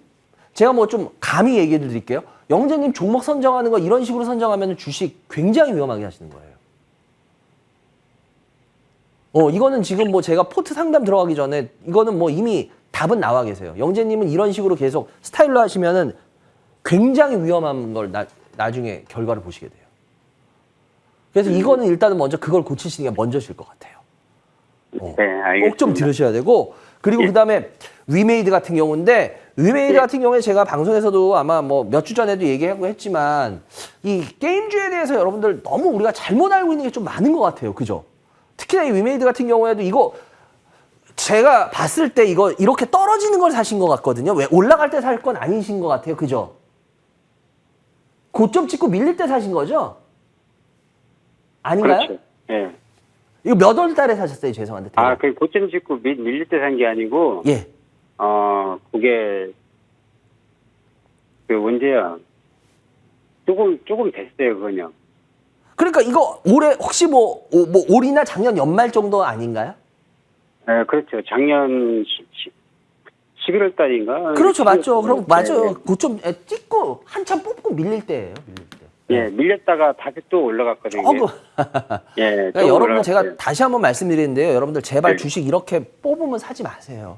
제가 뭐 좀 감히 얘기해 드릴게요. 영재님 종목 선정하는 거 이런 식으로 선정하면 주식 굉장히 위험하게 하시는 거예요. 이거는 지금 뭐 제가 포트 상담 들어가기 전에 이거는 뭐 이미 답은 나와 계세요. 영재님은 이런 식으로 계속 스타일로 하시면은 굉장히 위험한 걸 나중에 결과를 보시게 돼요. 그래서 이거는 일단은 먼저 그걸 고치시는 게 먼저실 것 같아요. 네, 알겠습니다. 꼭 좀 들으셔야 되고, 그리고 예. 그다음에 위메이드 같은 경우인데 위메이드 예. 같은 경우에 제가 방송에서도 아마 뭐 몇 주 전에도 얘기하고 했지만 이 게임주에 대해서 여러분들 너무 우리가 잘못 알고 있는 게 좀 많은 것 같아요. 그죠? 특히나 이 위메이드 같은 경우에도 이거 제가 봤을 때 이거 이렇게 떨어지는 걸 사신 것 같거든요. 왜 올라갈 때 살 건 아니신 것 같아요. 그죠? 고점 찍고 밀릴 때 사신 거죠? 아닌가요? 그렇죠. 예. 이거 몇 월 달에 사셨어요? 죄송한데. 아, 그 고점 짓고 밀릴 때 산 게 아니고, 예. 그게, 언제야? 조금 됐어요, 그건요. 그러니까 이거 올해 혹시 뭐 올이나 작년 연말 정도 아닌가요? 예, 그렇죠. 작년 11월 달인가? 그렇죠, 맞죠. 그럼 맞아요. 네. 고점 찍고 한참 뽑고 밀릴 때예요. 밀릴 때. 예, 밀렸다가 다시 또 올라갔거든요. 조금. 예, 그러니까 조금 여러분 올라갔어요. 제가 다시 한번 말씀드리는데요. 여러분들 제발 네. 주식 이렇게 뽑으면 사지 마세요.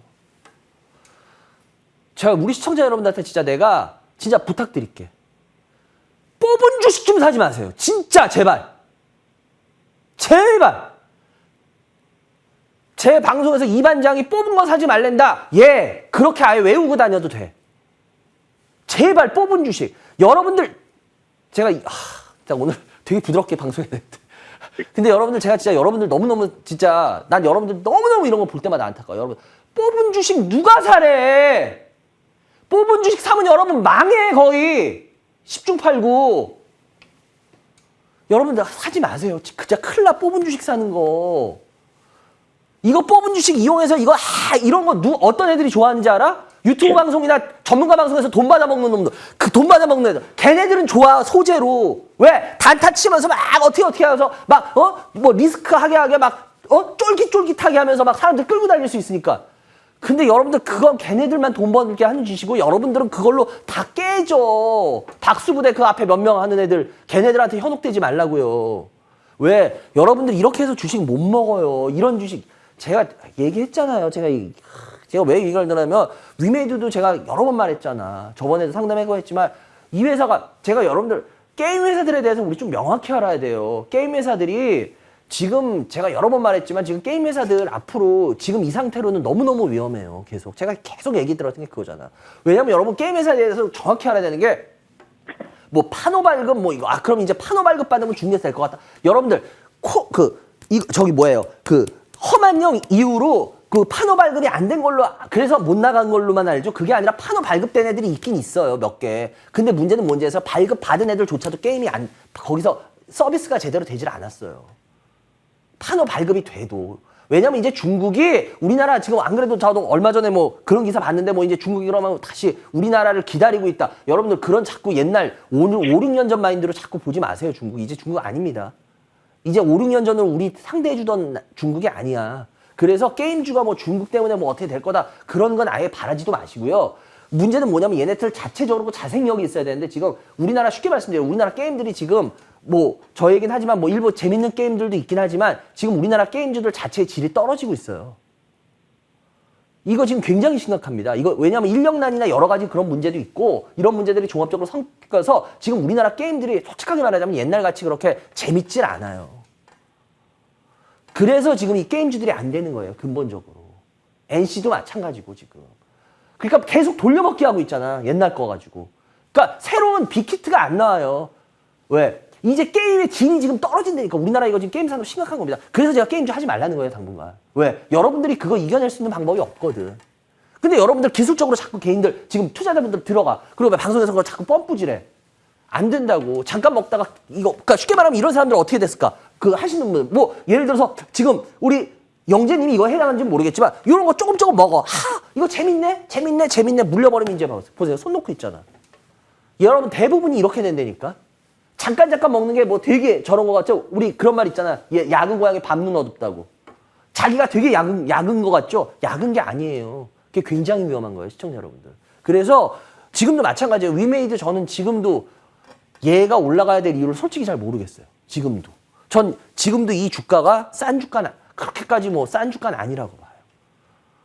제가 우리 시청자 여러분들한테 진짜 내가 진짜 부탁드릴게. 뽑은 주식 좀 사지 마세요. 진짜 제발. 제발. 제 방송에서 이 반장이 뽑은 거 사지 말랜다. 예, 그렇게 아예 외우고 다녀도 돼. 제발 뽑은 주식. 여러분들 제가 진짜 오늘 되게 부드럽게 방송해야 되는데. 근데 여러분들 제가 진짜 여러분들 너무너무 진짜 난 여러분들 너무너무 이런 거 볼 때마다 안타까워요. 여러분 뽑은 주식 누가 사래? 뽑은 주식 사면 여러분 망해 거의. 10중 8구. 여러분들 사지 마세요. 진짜 큰일 나 뽑은 주식 사는 거. 이거 뽑은 주식 이용해서 이거 이런 거 어떤 애들이 좋아하는지 알아? 유튜브 방송이나 전문가 방송에서 돈 받아먹는 놈들. 그 돈 받아먹는 애들. 걔네들은 좋아, 소재로. 왜? 단타 치면서 막 어떻게 하면서 막, 뭐 리스크하게 막, 쫄깃쫄깃하게 하면서 막 사람들 끌고 다닐 수 있으니까. 근데 여러분들 그건 걔네들만 돈 벌게 하는 짓이고 여러분들은 그걸로 다 깨져. 박수부대 그 앞에 몇 명 하는 애들. 걔네들한테 현혹되지 말라고요. 왜? 여러분들 이렇게 해서 주식 못 먹어요. 이런 주식. 제가 얘기했잖아요. 제가 왜 얘기를 하냐면 위메이드도 제가 여러 번 말했잖아. 저번에도 상담하고 했지만 이 회사가 제가 여러분들 게임 회사들에 대해서 우리 좀 명확히 알아야 돼요. 게임 회사들이 지금 제가 여러 번 말했지만 지금 게임 회사들 앞으로 지금 이 상태로는 너무너무 위험해요. 계속. 제가 계속 얘기 들었던 게 그거잖아. 왜냐면 여러분 게임 회사에 대해서 정확히 알아야 되는 게 뭐 판호 발급 뭐 이거 그럼 이제 판호 발급 받으면 중개사 될 것 같다. 여러분들 저기 뭐예요? 험한령 이후로 그 판호 발급이 안 된 걸로 그래서 못 나간 걸로만 알죠. 그게 아니라 판호 발급된 애들이 있긴 있어요. 몇 개. 근데 문제는 뭔지에서 발급 받은 애들조차도 게임이 거기서 서비스가 제대로 되질 않았어요. 판호 발급이 돼도. 왜냐면 이제 중국이 우리나라 지금 안 그래도 저도 얼마 전에 뭐 그런 기사 봤는데 뭐 이제 중국이 그러면 다시 우리나라를 기다리고 있다. 여러분들 그런 자꾸 옛날 5, 6년 전 마인드로 자꾸 보지 마세요. 중국. 이제 중국 아닙니다. 이제 5, 6년 전으로 우리 상대해주던 중국이 아니야. 그래서 게임주가 뭐 중국 때문에 뭐 어떻게 될 거다. 그런 건 아예 바라지도 마시고요. 문제는 뭐냐면 얘네들 자체적으로 자생력이 있어야 되는데 지금 우리나라 쉽게 말씀드려요. 우리나라 게임들이 지금 뭐 저 얘기는 하지만 뭐 일부 재밌는 게임들도 있긴 하지만 지금 우리나라 게임주들 자체의 질이 떨어지고 있어요. 이거 지금 굉장히 심각합니다. 이거 왜냐하면 인력난이나 여러 가지 그런 문제도 있고 이런 문제들이 종합적으로 섞여서 지금 우리나라 게임들이 솔직하게 말하자면 옛날같이 그렇게 재밌질 않아요. 그래서 지금 이 게임주들이 안 되는 거예요. 근본적으로. NC도 마찬가지고 지금. 그러니까 계속 돌려먹기 하고 있잖아. 옛날 거 가지고. 그러니까 새로운 빅히트가 안 나와요. 왜? 이제 게임의 질이 지금 떨어진다니까. 우리나라 이거 지금 게임 산업 심각한 겁니다. 그래서 제가 게임주 하지 말라는 거예요, 당분간. 왜? 여러분들이 그거 이겨낼 수 있는 방법이 없거든. 근데 여러분들 기술적으로 자꾸 개인들, 지금 투자자분들 들어가. 그리고 방송에서 그거 자꾸 펌프질해. 안 된다고. 잠깐 먹다가 이거, 그러니까 쉽게 말하면 이런 사람들 어떻게 됐을까? 그 하시는 분, 뭐 예를 들어서 지금 우리 영재님이 이거 해당하는지 모르겠지만 이런 거 조금 먹어. 이거 재밌네 물려버리면 이제 보세요. 손 놓고 있잖아. 여러분 대부분이 이렇게 된다니까. 잠깐 먹는 게 뭐 되게 저런 거 같죠? 우리 그런 말 있잖아. 약은 고양이 밤눈 어둡다고. 자기가 되게 약은 거 같죠? 약은 게 아니에요. 그게 굉장히 위험한 거예요, 시청자 여러분들. 그래서 지금도 마찬가지예요. 위메이드 저는 지금도 얘가 올라가야 될 이유를 솔직히 잘 모르겠어요. 지금도. 전 지금도 이 주가가 싼 주가는 그렇게까지 뭐 싼 주가는 아니라고 봐요.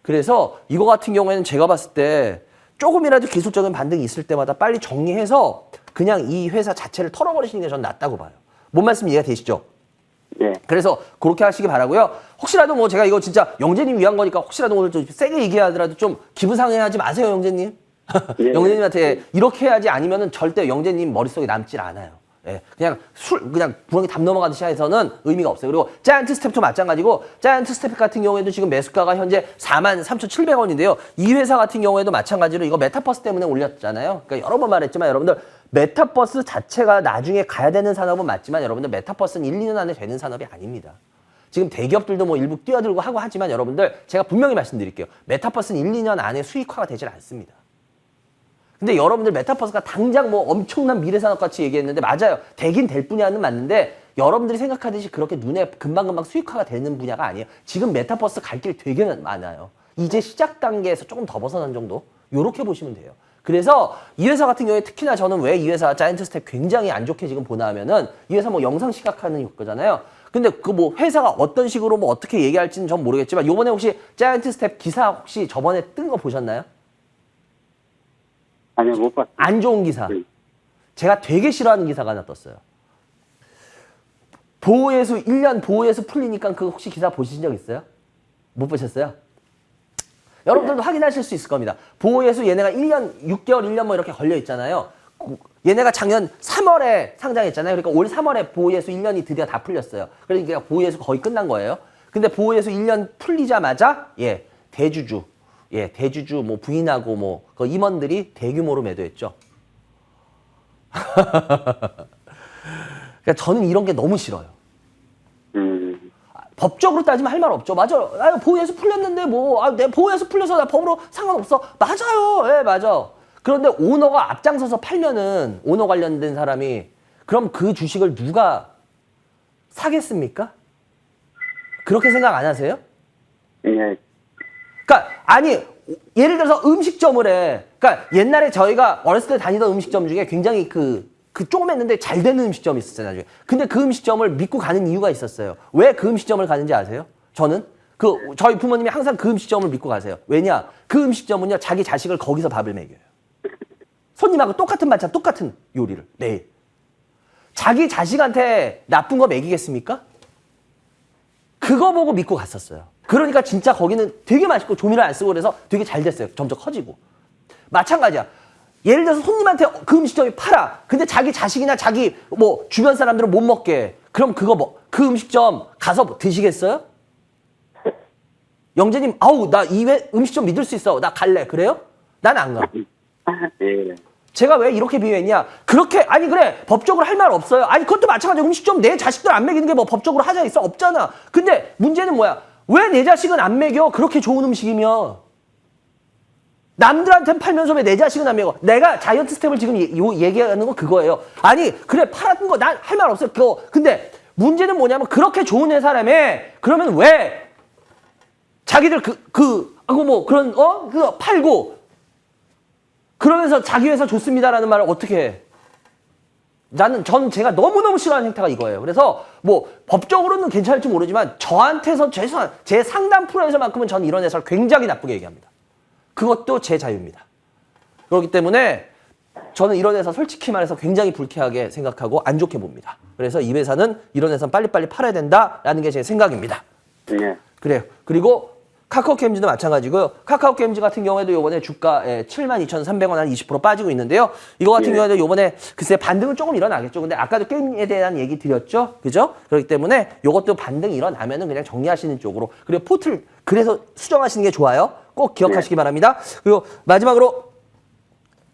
그래서 이거 같은 경우에는 제가 봤을 때 조금이라도 기술적인 반등이 있을 때마다 빨리 정리해서 그냥 이 회사 자체를 털어버리시는 게 전 낫다고 봐요. 뭔 말씀 이해가 되시죠? 네. 그래서 그렇게 하시기 바라고요. 혹시라도 뭐 제가 이거 진짜 영재님 위한 거니까 혹시라도 오늘 좀 세게 얘기하더라도 좀 기분 상해하지 마세요, 영재님. 네. 영재님한테 이렇게 해야지 아니면은 절대 영재님 머릿속에 남질 않아요. 예, 그냥 그냥 구렁이 담 넘어가듯이 해서는 의미가 없어요. 그리고 자이언트 스텝도 마찬가지고 자이언트 스텝 같은 경우에도 지금 매수가가 현재 43,700원인데요. 이 회사 같은 경우에도 마찬가지로 이거 메타버스 때문에 올렸잖아요. 그러니까 여러 번 말했지만 여러분들 메타버스 자체가 나중에 가야 되는 산업은 맞지만 여러분들 메타버스는 1, 2년 안에 되는 산업이 아닙니다. 지금 대기업들도 뭐 일부 뛰어들고 하고 하지만 여러분들 제가 분명히 말씀드릴게요. 메타버스는 1, 2년 안에 수익화가 되질 않습니다. 근데 여러분들 메타버스가 당장 뭐 엄청난 미래산업 같이 얘기했는데 맞아요. 되긴 될 분야는 맞는데 여러분들이 생각하듯이 그렇게 눈에 금방금방 수익화가 되는 분야가 아니에요. 지금 메타버스 갈 길 되게 많아요. 이제 시작 단계에서 조금 더 벗어난 정도? 요렇게 보시면 돼요. 그래서 이 회사 같은 경우에 특히나 저는 왜 이 회사 자이언트 스텝 굉장히 안 좋게 지금 보나 하면은 이 회사 뭐 영상 시각하는 거잖아요. 근데 그 뭐 회사가 어떤 식으로 뭐 어떻게 얘기할지는 전 모르겠지만 요번에 혹시 자이언트 스텝 기사 혹시 저번에 뜬 거 보셨나요? 아니요, 못 봤어요. 안 좋은 기사. 네. 제가 되게 싫어하는 기사가 하나 떴어요. 보호예수 1년 보호예수 풀리니까 그 혹시 기사 보신 적 있어요? 못 보셨어요? 여러분들도 확인하실 수 있을 겁니다. 보호예수 얘네가 1년, 6개월, 1년 뭐 이렇게 걸려 있잖아요. 얘네가 작년 3월에 상장했잖아요. 그러니까 올 3월에 보호예수 1년이 드디어 다 풀렸어요. 그러니까 보호예수 거의 끝난 거예요. 근데 보호예수 1년 풀리자마자 대주주 뭐 부인하고 뭐 그 임원들이 대규모로 매도했죠. 그러니까 저는 이런 게 너무 싫어요. 법적으로 따지면 할 말 없죠. 맞아요. 보호예수 풀렸는데 뭐 내 보호예수 풀려서 나 법으로 상관없어. 맞아요. 맞아. 그런데 오너가 앞장서서 팔면은 오너 관련된 사람이 그럼 그 주식을 누가 사겠습니까? 그렇게 생각 안 하세요? 예. 그러니까 아니 예를 들어서 음식점을 해. 그러니까 옛날에 저희가 어렸을 때 다니던 음식점 중에 굉장히 그 조그맸는데 잘 되는 음식점이 있었어요, 나중에. 근데 그 음식점을 믿고 가는 이유가 있었어요. 왜 그 음식점을 가는지 아세요? 저는 저희 부모님이 항상 그 음식점을 믿고 가세요. 왜냐? 그 음식점은요, 자기 자식을 거기서 밥을 먹여요. 손님하고 똑같은 반찬, 똑같은 요리를 매일. 자기 자식한테 나쁜 거 먹이겠습니까? 그거 보고 믿고 갔었어요. 그러니까 진짜 거기는 되게 맛있고 조미료 안 쓰고 그래서 되게 잘 됐어요. 점점 커지고. 마찬가지야. 예를 들어서 손님한테 그 음식점이 팔아. 근데 자기 자식이나 자기 뭐 주변 사람들은 못 먹게 해. 그럼 그 음식점 가서 드시겠어요? 영재님, 나 이 음식점 믿을 수 있어. 나 갈래. 그래요? 난 안 가. 예. 제가 왜 이렇게 비유했냐? 그렇게 아니 그래 법적으로 할 말 없어요. 아니 그것도 마찬가지로 음식점 내 자식들 안 먹이는 게 뭐 법적으로 하자 있어? 없잖아. 근데 문제는 뭐야? 왜 내 자식은 안 먹여? 그렇게 좋은 음식이면 남들한테는 팔면서 왜 내 자식은 안 먹여? 내가 자이언트 스텝을 지금 얘기하는 건 그거예요. 아니 그래 팔았던 거 난 할 말 없어요. 그거 근데 문제는 뭐냐면 그렇게 좋은 회사라며 그러면 왜 자기들 그거 팔고 그러면서 자기 회사 좋습니다라는 말을 어떻게 해? 저는 제가 너무너무 싫어하는 행태가 이거예요. 그래서 뭐 법적으로는 괜찮을지 모르지만 저한테서 제 상담 프로에서만큼은 저는 이런 회사를 굉장히 나쁘게 얘기합니다. 그것도 제 자유입니다. 그렇기 때문에 저는 이런 회사 솔직히 말해서 굉장히 불쾌하게 생각하고 안 좋게 봅니다. 그래서 이 회사는 이런 회사는 빨리빨리 팔아야 된다라는 게 제 생각입니다. 예. 그래요. 그리고 카카오게임즈도 마찬가지고요. 카카오게임즈 같은 경우에도 요번에 주가 72,300원 한 20% 빠지고 있는데요. 이거 같은 경우에도 요번에 글쎄 반등은 조금 일어나겠죠. 근데 아까도 게임에 대한 얘기 드렸죠. 그죠? 그렇기 때문에 요것도 반등이 일어나면은 그냥 정리하시는 쪽으로. 그리고 포트를 그래서 수정하시는 게 좋아요. 꼭 기억하시기 바랍니다. 그리고 마지막으로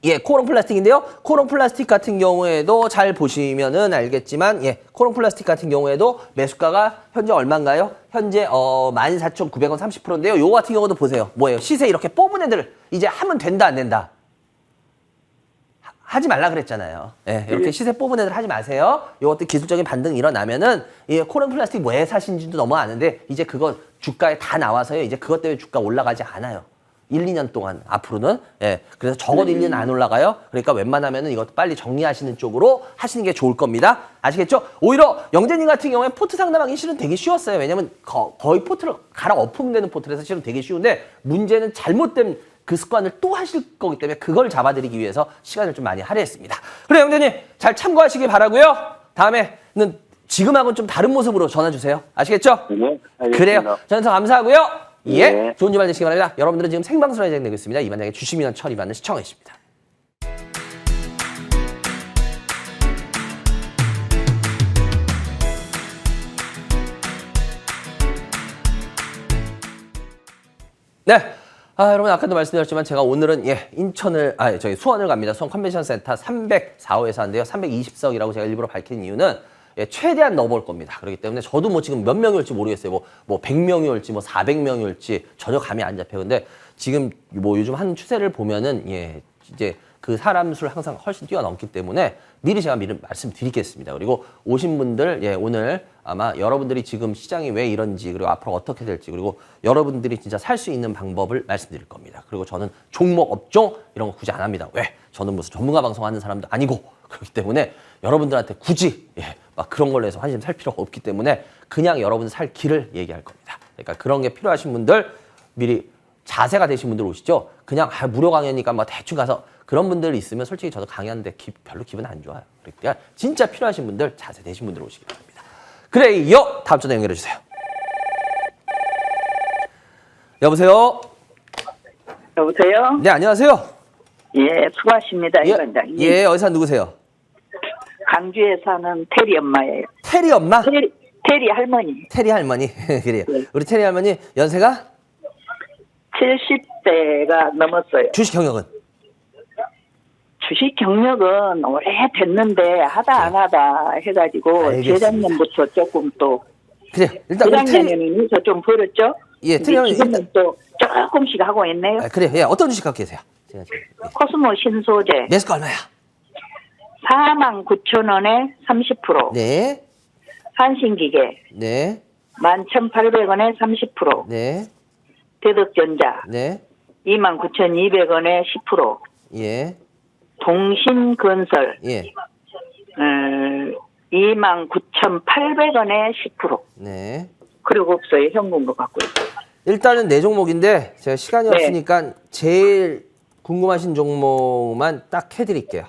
예, 코롱 플라스틱인데요. 코롱 플라스틱 같은 경우에도 잘 보시면은 알겠지만, 예, 코롱 플라스틱 같은 경우에도 매수가가 현재 얼마인가요? 현재 14,900원 30%인데요. 요거 같은 경우도 보세요. 뭐예요? 시세 이렇게 뽑은 애들 이제 하면 된다 안 된다? 하지 말라 그랬잖아요. 예, 이렇게 시세 뽑은 애들 하지 마세요. 요것도 기술적인 반등이 일어나면은 예, 코롱 플라스틱 왜 사신지도 너무 아는데 이제 그거 주가에 다 나와서요. 이제 그것 때문에 주가 올라가지 않아요. 1, 2년 동안 앞으로는. 예. 그래서 적어도 1, 2년 안 올라가요. 그러니까 웬만하면은 이것도 빨리 정리하시는 쪽으로 하시는 게 좋을 겁니다. 아시겠죠? 오히려 영재님 같은 경우에 포트 상담하기 실은 되게 쉬웠어요. 왜냐면 거의 포트를 갈아엎으면 되는 포트라서 실은 되게 쉬운데 문제는 잘못된 그 습관을 또 하실 거기 때문에 그걸 잡아드리기 위해서 시간을 좀 많이 할애했습니다. 그래 영재님 잘 참고하시기 바라고요. 다음에는 지금하고는 좀 다른 모습으로 전화 주세요. 아시겠죠? 네, 알겠습니다. 그래요. 저는 더 감사하고요. 예, 네. 좋은 주말 되시기 바랍니다. 여러분들은 지금 생방송으로 진행되고 있습니다. 이반장의 주시면 처리반을 시청해 주십니다. 네. 여러분 아까도 말씀드렸지만 제가 오늘은 저희 수원을 갑니다. 수원 컨벤션 센터 304호 회사인데요. 320석이라고 제가 일부러 밝힌 이유는 최대한 넣어볼 겁니다. 그렇기 때문에 저도 뭐 지금 몇 명이 올지 모르겠어요. 뭐 100명이 올지 뭐 400명이 올지 전혀 감이 안 잡혀요. 근데 지금 뭐 요즘 하는 추세를 보면은 이제 그 사람 수를 항상 훨씬 뛰어넘기 때문에 미리 제가 말씀드리겠습니다. 그리고 오신 분들 오늘 아마 여러분들이 지금 시장이 왜 이런지 그리고 앞으로 어떻게 될지 그리고 여러분들이 진짜 살 수 있는 방법을 말씀드릴 겁니다. 그리고 저는 종목 업종 이런 거 굳이 안 합니다. 왜? 저는 무슨 전문가 방송하는 사람도 아니고 그렇기 때문에 여러분들한테 굳이 막 그런 걸로 해서 관심 살 필요가 없기 때문에 그냥 여러분 살 길을 얘기할 겁니다. 그러니까 그런 게 필요하신 분들 미리 자세가 되신 분들 오시죠. 그냥 무료 강연이니까 뭐 대충 가서 그런 분들 있으면 솔직히 저도 강의하는데 별로 기분 안 좋아요. 그러니까 진짜 필요하신 분들 자세 되신 분들 오시기 바랍니다. 그래요. 다음 전화 연결해 주세요. 여보세요. 여보세요? 네, 안녕하세요. 예, 수고하십니다, 이 원장님. 예, 어디서 누구세요? 강주에 사는 테리 엄마예요. 테리 엄마? 테리 할머니. 테리 할머니. 그래요. 네. 우리 테리 할머니 연세가 70대가 넘었어요. 주식 경력은? 주식 경력은 오래 됐는데 하다 안 하다 해가지고 알겠습니다. 재작년부터 조금 또 그래요. 일단 우리 테리 재작년에는 좀 벌었죠. 예, 테리 할머니 지금은 또 조금씩 하고 있네요. 그래요. 예, 어떤 주식 갖고 계세요? 제가 지금, 코스모 신소재 매수가 얼마야? 49,000원에 30%. 네. 한신기계 네. 11,800원에 30%. 네. 대덕전자 네. 29,200원에 10%. 예. 동신건설 예. 29,800원에 10%. 네. 그리고 없어요. 현금도 갖고 있어요. 일단은 네 종목인데 제가 시간이 네. 없으니까 제일 궁금하신 종목만 딱 해드릴게요.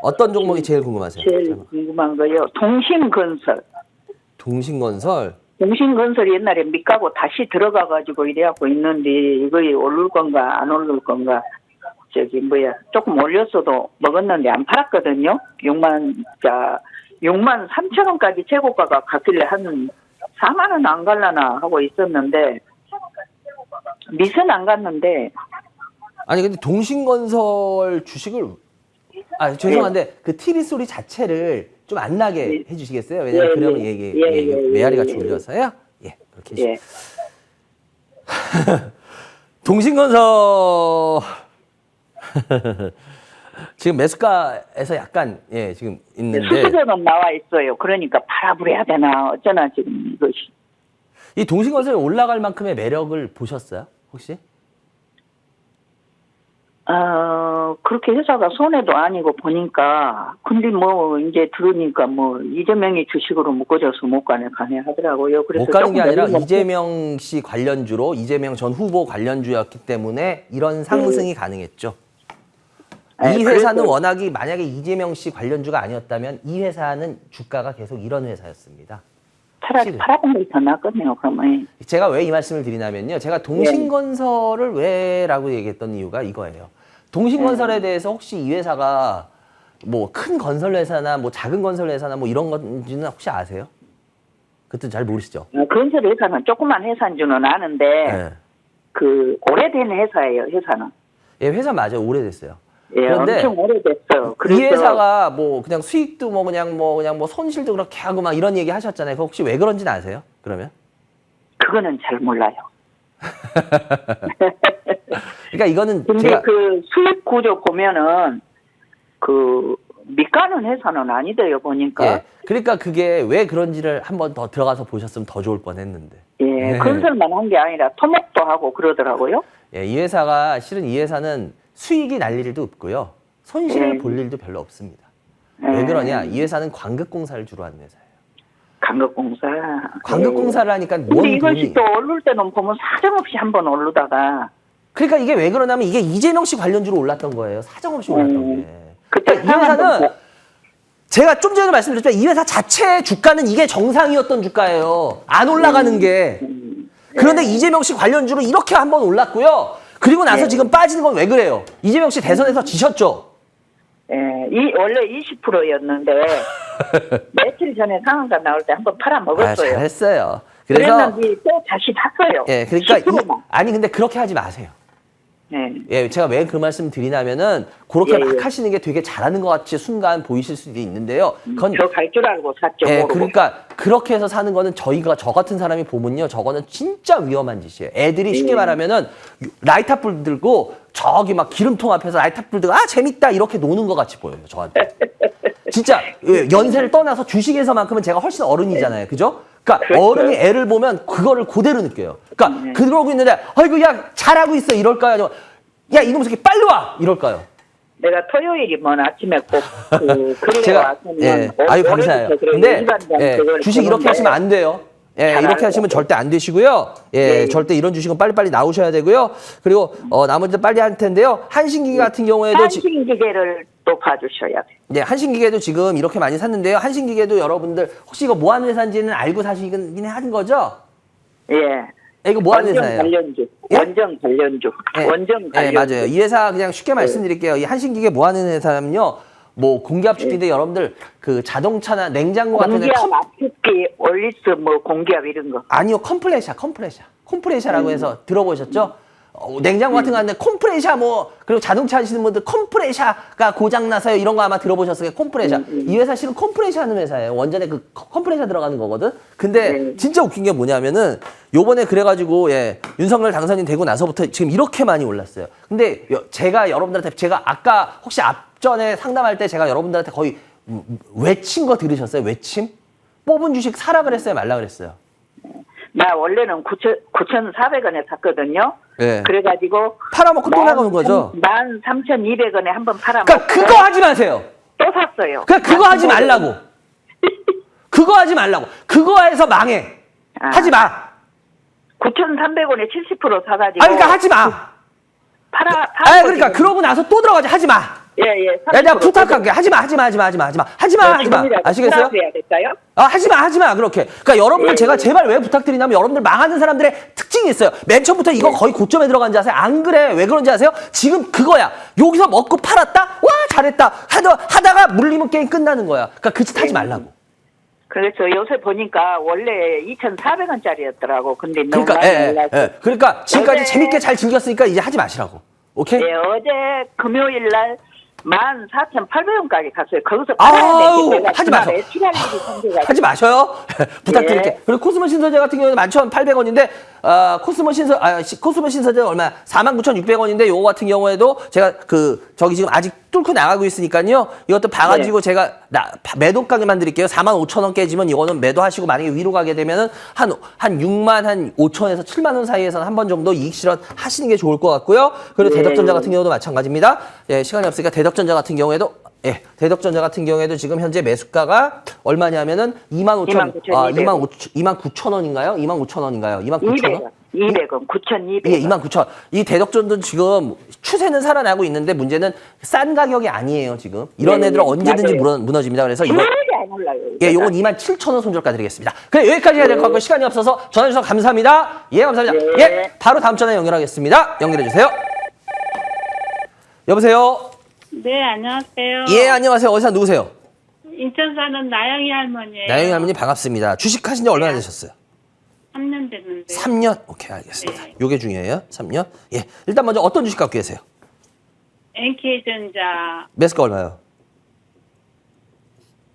어떤 종목이 제일 궁금하세요? 제일 궁금한 거요. 동신건설. 동신건설. 동신건설이 옛날에 밑가고 다시 들어가가지고 이래갖고 있는데 이거 오를 건가 안 오를 건가 조금 올렸어도 먹었는데 안 팔았거든요. 6만 3천 원까지 최고가가 갔길래 한 4만 원 안 갈라나 하고 있었는데 밑은 안 갔는데. 아니 근데 동신건설 주식을 죄송한데 그 TV 소리 자체를 좀 안 나게 해주시겠어요? 왜냐면 그러면 메아리 같이 울려서요. 예, 그렇게. 예. 동신건설 지금 매수가에서 약간 지금 있는데 수수료는 나와 있어요. 그러니까 팔아버려야 되나 어쩌나 지금 이것이. 이 동신건설이 올라갈 만큼의 매력을 보셨어요? 혹시? 그렇게 회사가 손해도 아니고 보니까, 근데 뭐, 이제 들으니까 뭐, 이재명이 주식으로 묶어져서 못 가네 하더라고요. 그래서 못 가는 게 아니라 조금 이재명 씨 관련주로 이재명 전 후보 관련주였기 때문에 이런 상승이 가능했죠. 이 회사는 워낙이 만약에 이재명 씨 관련주가 아니었다면 이 회사는 주가가 계속 이런 회사였습니다. 차라리 팔아본 게 더 낫겠네요, 그러면. 제가 왜 이 말씀을 드리냐면요. 제가 동신건설을 왜라고 얘기했던 이유가 이거예요. 동신건설에 대해서 혹시 이 회사가 뭐 큰 건설회사나 뭐 작은 건설회사나 뭐 이런 건지는 혹시 아세요? 그것도 잘 모르시죠? 건설회사는 조그만 회사인 줄은 아는데, 네. 오래된 회사예요, 회사는. 예, 회사 맞아요. 오래됐어요. 예, 그런데 엄청 오래됐어. 이 그래서 회사가 뭐 그냥 수익도 뭐 그냥 뭐 손실도 그렇게 하고 막 이런 얘기 하셨잖아요. 그거 혹시 왜 그런지는 아세요? 그러면? 그거는 잘 몰라요. 그러니까 이거는 근데 제가 그 수익 구조 보면은 그 밑가는 회사는 아니대요 보니까. 예. 그러니까 그게 왜 그런지를 한번 더 들어가서 보셨으면 더 좋을 뻔했는데. 예, 건설만 한 게 아니라 토목도 하고 그러더라고요. 예, 이 회사가 실은 이 회사는 수익이 날 일도 없고요. 손실을 예. 볼 일도 별로 없습니다. 예. 왜 그러냐? 이 회사는 광급공사를 주로 하는 회사예요. 강극공사. 광급공사를 하니까 근데 뭔 이것이 돈이 또 오를 때는 보면 사정없이 한번 오르다가 그러니까 이게 왜 그러냐면 이게 이재명 씨 관련주로 올랐던 거예요. 사정없이 올랐던 게. 그때 그러니까 이 회사는 제가 좀 전에 말씀드렸지만 이 회사 자체 주가는 이게 정상이었던 주가예요. 안 올라가는 게. 그런데 이재명 씨 관련주로 이렇게 한번 올랐고요. 그리고 나서 네. 지금 빠지는 건 왜 그래요? 이재명 씨 대선에서 지셨죠? 예, 원래 20%였는데 며칠 전에 상한가 나올 때 한번 팔아 아, 먹었어요. 잘했어요. 그래서 그랬는데 또 다시 샀어요. 예, 그러니까 10%만. 아니 근데 그렇게 하지 마세요. 네. 예, 제가 왜 그 말씀 드리냐면은 그렇게 예, 막 예. 하시는 게 되게 잘하는 것 같이 순간 보이실 수도 있는데요. 그건 저 갈 줄 알고 샀죠. 예, 모르고. 그러니까 그렇게 해서 사는 거는 저희가 저 같은 사람이 보면요, 저거는 진짜 위험한 짓이에요. 애들이 쉽게 말하면은 라이터 불 들고 저기 막 기름통 앞에서 라이터 불 들고 아 재밌다 이렇게 노는 것 같이 보여요, 저한테. 진짜 예, 연세를 떠나서 주식에서만큼은 제가 훨씬 어른이잖아요, 그죠? 그러니까 그렇죠. 어른이 애를 보면 그거를 그대로 느껴요. 그러니까 그러고 있는데 아이고 야 잘하고 있어 이럴까요? 아니면 야 이놈 새끼 빨리 와 이럴까요? 내가 토요일이면 아침에 꼭그 근래 제가 왔으면 예, 아유 감사해요. 근데 예, 주식 이렇게 하시면 안 돼요. 예, 잘 이렇게 알아요. 하시면 절대 안 되시고요. 예, 네. 절대 이런 주식은 빨리빨리 나오셔야 되고요. 그리고 나머지도 빨리 할 텐데요. 한신기계 같은 경우에도 한신기계를 또 봐주셔야 돼요. 네, 한신기계도 지금 이렇게 많이 샀는데요. 한신기계도 여러분들 혹시 이거 뭐 하는 회사인지는 알고 사시긴 하는 거죠? 예. 예, 이거 뭐 하는 원정 회사예요? 관련주. 예? 원정 관련주. 예, 원정 예, 관련주. 맞아요. 이 회사 그냥 쉽게 말씀드릴게요. 이 한신기계 뭐 하는 회사냐면요. 뭐 공기압축기인데 여러분들 그 자동차나 냉장고 같은 데 공기압, 압축기, 올리스, 뭐 공기압 이런 거. 아니요, 컴프레셔라고 해서 들어보셨죠? 냉장고 같은 거 하는데 컴프레셔 뭐 그리고 자동차 하시는 분들 컴프레셔가 고장 나서요 이런 거 아마 들어보셨을 거예요. 컴프레셔. 이 회사 실은 컴프레셔 하는 회사예요. 원전에 그 컴프레셔 들어가는 거거든. 근데 진짜 웃긴 게 뭐냐면은 요번에 그래가지고 예 윤석열 당선인 되고 나서부터 지금 이렇게 많이 올랐어요. 근데 제가 여러분들한테 제가 아까 혹시 앞전에 상담할 때 제가 여러분들한테 거의 외친 거 들으셨어요? 외침? 뽑은 주식 사라 그랬어요? 말라 그랬어요? 나 원래는 9,400원에 샀거든요. 예. 그래가지고 팔아먹고 또 나가는 거죠? 13,200원에 한번 팔아먹고 그러니까 그거 하지 마세요. 또 샀어요. 그냥 그거 하지 말라고. 그거 하지 말라고. 그거 해서 망해. 아. 하지 마. 9,300원에 70% 사가지고. 아니, 그러니까 하지 마. 아, 그러니까 그러고 나서 또 들어가지. 하지 마. 예. 야, 내가 부탁할게. 하지 마. 아시겠어요? 해야 될까요? 아, 하지 마. 그렇게. 그러니까 여러분들 제가 제발 왜 부탁드리냐면 여러분들 망하는 사람들의 특징이 있어요. 맨 처음부터 이거 거의 고점에 들어간지 아세요? 안 그래. 왜 그런지 아세요? 지금 그거야. 여기서 먹고 팔았다? 와, 잘했다. 하다가 물리면 게임 끝나는 거야. 그러니까 그 짓 하지 말라고. 그래서 요새 보니까 원래 2,400원짜리였더라고. 근데 너무 그러니까, 많이 올라서. 그러니까 지금까지 어제- 재밌게 잘 즐겼으니까 이제 하지 마시라고. 오케이? 예, 어제 금요일 날 14,800원까지 갔어요. 거기서 아우, 팔아야 하지 마세요. 매출할 일이 생겨가지고. 하지 마셔요. 부탁드릴게요. 예. 그리고 코스모 신서재 같은 경우는 11,800원인데, 코스모 신서재 얼마? 49,600원인데, 요거 같은 경우에도 제가 저기 지금 아직 뚫고 나가고 있으니까요. 이것도 봐가지고 제가 매도 가격만 드릴게요. 45,000원 깨지면 이거는 매도하시고 만약에 위로 가게 되면은 한 6만 한 5천에서 7만 원 사이에서는 한 번 정도 이익 실현 하시는 게 좋을 것 같고요. 그리고 대덕전자 같은 경우도 마찬가지입니다. 예, 시간이 없으니까 대덕전자 같은 경우에도 지금 현재 매수가가 얼마냐면은 29,000원인가요? 29,000원인가요? 200원, 9,200원. 예, 29,000원. 이 대덕전도 지금 추세는 살아나고 있는데 문제는 싼 가격이 아니에요, 지금. 이런 네, 애들은 언제든지 맞아요. 무너집니다. 그래서 이거 하나도 안 올라요. 예, 요건 27,000원 손절가 드리겠습니다. 그래, 여기까지 해야 될 것 같고 시간이 없어서 전화 주셔서 감사합니다. 예, 감사합니다. 네. 예, 바로 다음 전화 연결하겠습니다. 연결해 주세요. 여보세요? 네, 안녕하세요. 예, 안녕하세요. 어디서 누구세요? 인천 사는 나영이 할머니예요. 나영이 할머니 반갑습니다. 주식 하신 지 얼마나 되셨어요? 3년 됐는데. 3년? 오케이, 알겠습니다. 네. 요게 중요해요. 3년? 예. 일단 먼저 어떤 주식 갖고 계세요? NK전자 매수가 얼마요?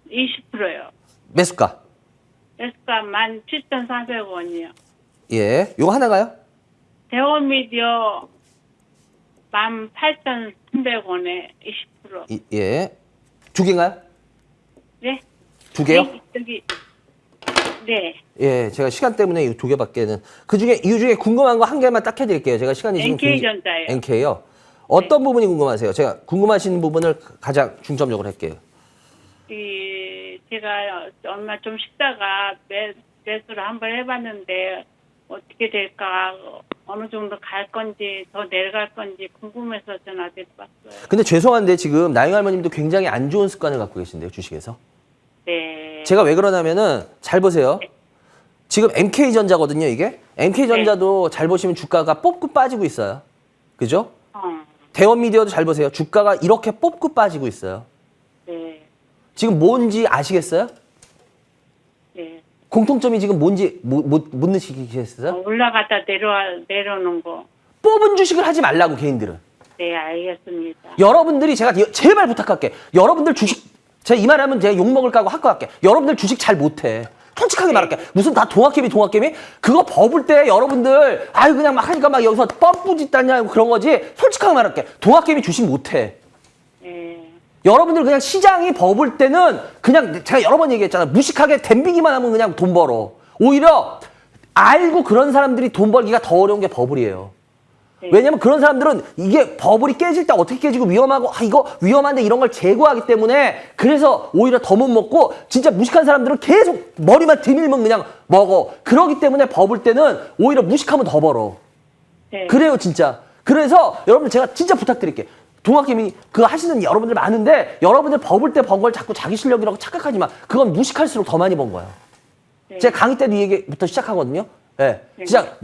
20%요. 매수가. 매수가 17,400원이요. 예. 요거 하나가요? 대원미디어 18,300원에 20%. 예. 두 개인가요? 네? 두 개요? 여기 네. 예, 제가 시간 때문에 이 두 개밖에는 그 중에 이 중에 궁금한 거 한 개만 딱 해드릴게요. 제가 시간이 지금 NK전자예요. NK요. 어떤 부분이 궁금하세요? 제가 궁금하신 부분을 가장 중점적으로 할게요. 제가 얼마 좀 쉬다가 매수를 한번 해봤는데 어떻게 될까, 어느 정도 갈 건지 더 내려갈 건지 궁금해서 전화드려봤어요. 근데 죄송한데 지금 나영 할머님도 굉장히 안 좋은 습관을 갖고 계신데요, 주식에서. 네. 제가 왜 그러냐면은 잘 보세요. 지금 MK전자거든요, 이게. MK전자도 잘 보시면 주가가 뽑고 빠지고 있어요. 그죠? 대원미디어도 잘 보세요. 주가가 이렇게 뽑고 빠지고 있어요. 네. 지금 뭔지 아시겠어요? 네. 공통점이 지금 뭔지 못 느끼시겠어요? 올라갔다 내려오는 거. 뽑은 주식을 하지 말라고, 개인들은. 네, 알겠습니다. 여러분들이 제가 제발 부탁할게. 여러분들 주식, 제가 이 말하면 제가 욕먹을 까고 할 것 같게. 여러분들 주식 잘 못해. 솔직하게 말할게. 무슨 다 동학개미? 그거 버블 때 여러분들, 아유, 그냥 막 하니까 막 여기서 뻔뿌짓 따냐 그런 거지. 솔직하게 말할게. 동학개미 주식 못해. 네. 여러분들 그냥 시장이 버블 때는 그냥 제가 여러 번 얘기했잖아. 무식하게 댐비기만 하면 그냥 돈 벌어. 오히려 알고 그런 사람들이 돈 벌기가 더 어려운 게 버블이에요. 네. 왜냐면 그런 사람들은 이게 버블이 깨질 때 어떻게 깨지고 위험하고, 아, 이거 위험한데 이런 걸 제거하기 때문에 그래서 오히려 더 못 먹고, 진짜 무식한 사람들은 계속 머리만 드밀면 그냥 먹어. 그러기 때문에 버블 때는 오히려 무식하면 더 벌어. 네. 그래요, 진짜. 그래서 여러분들 제가 진짜 부탁드릴게요. 동학개미 그거 하시는 여러분들 많은데, 여러분들 버블 때 번 걸 자꾸 자기 실력이라고 착각하지 마. 그건 무식할수록 더 많이 번 거야. 네. 제가 강의 때도 이 얘기부터 시작하거든요. 예. 네. 진짜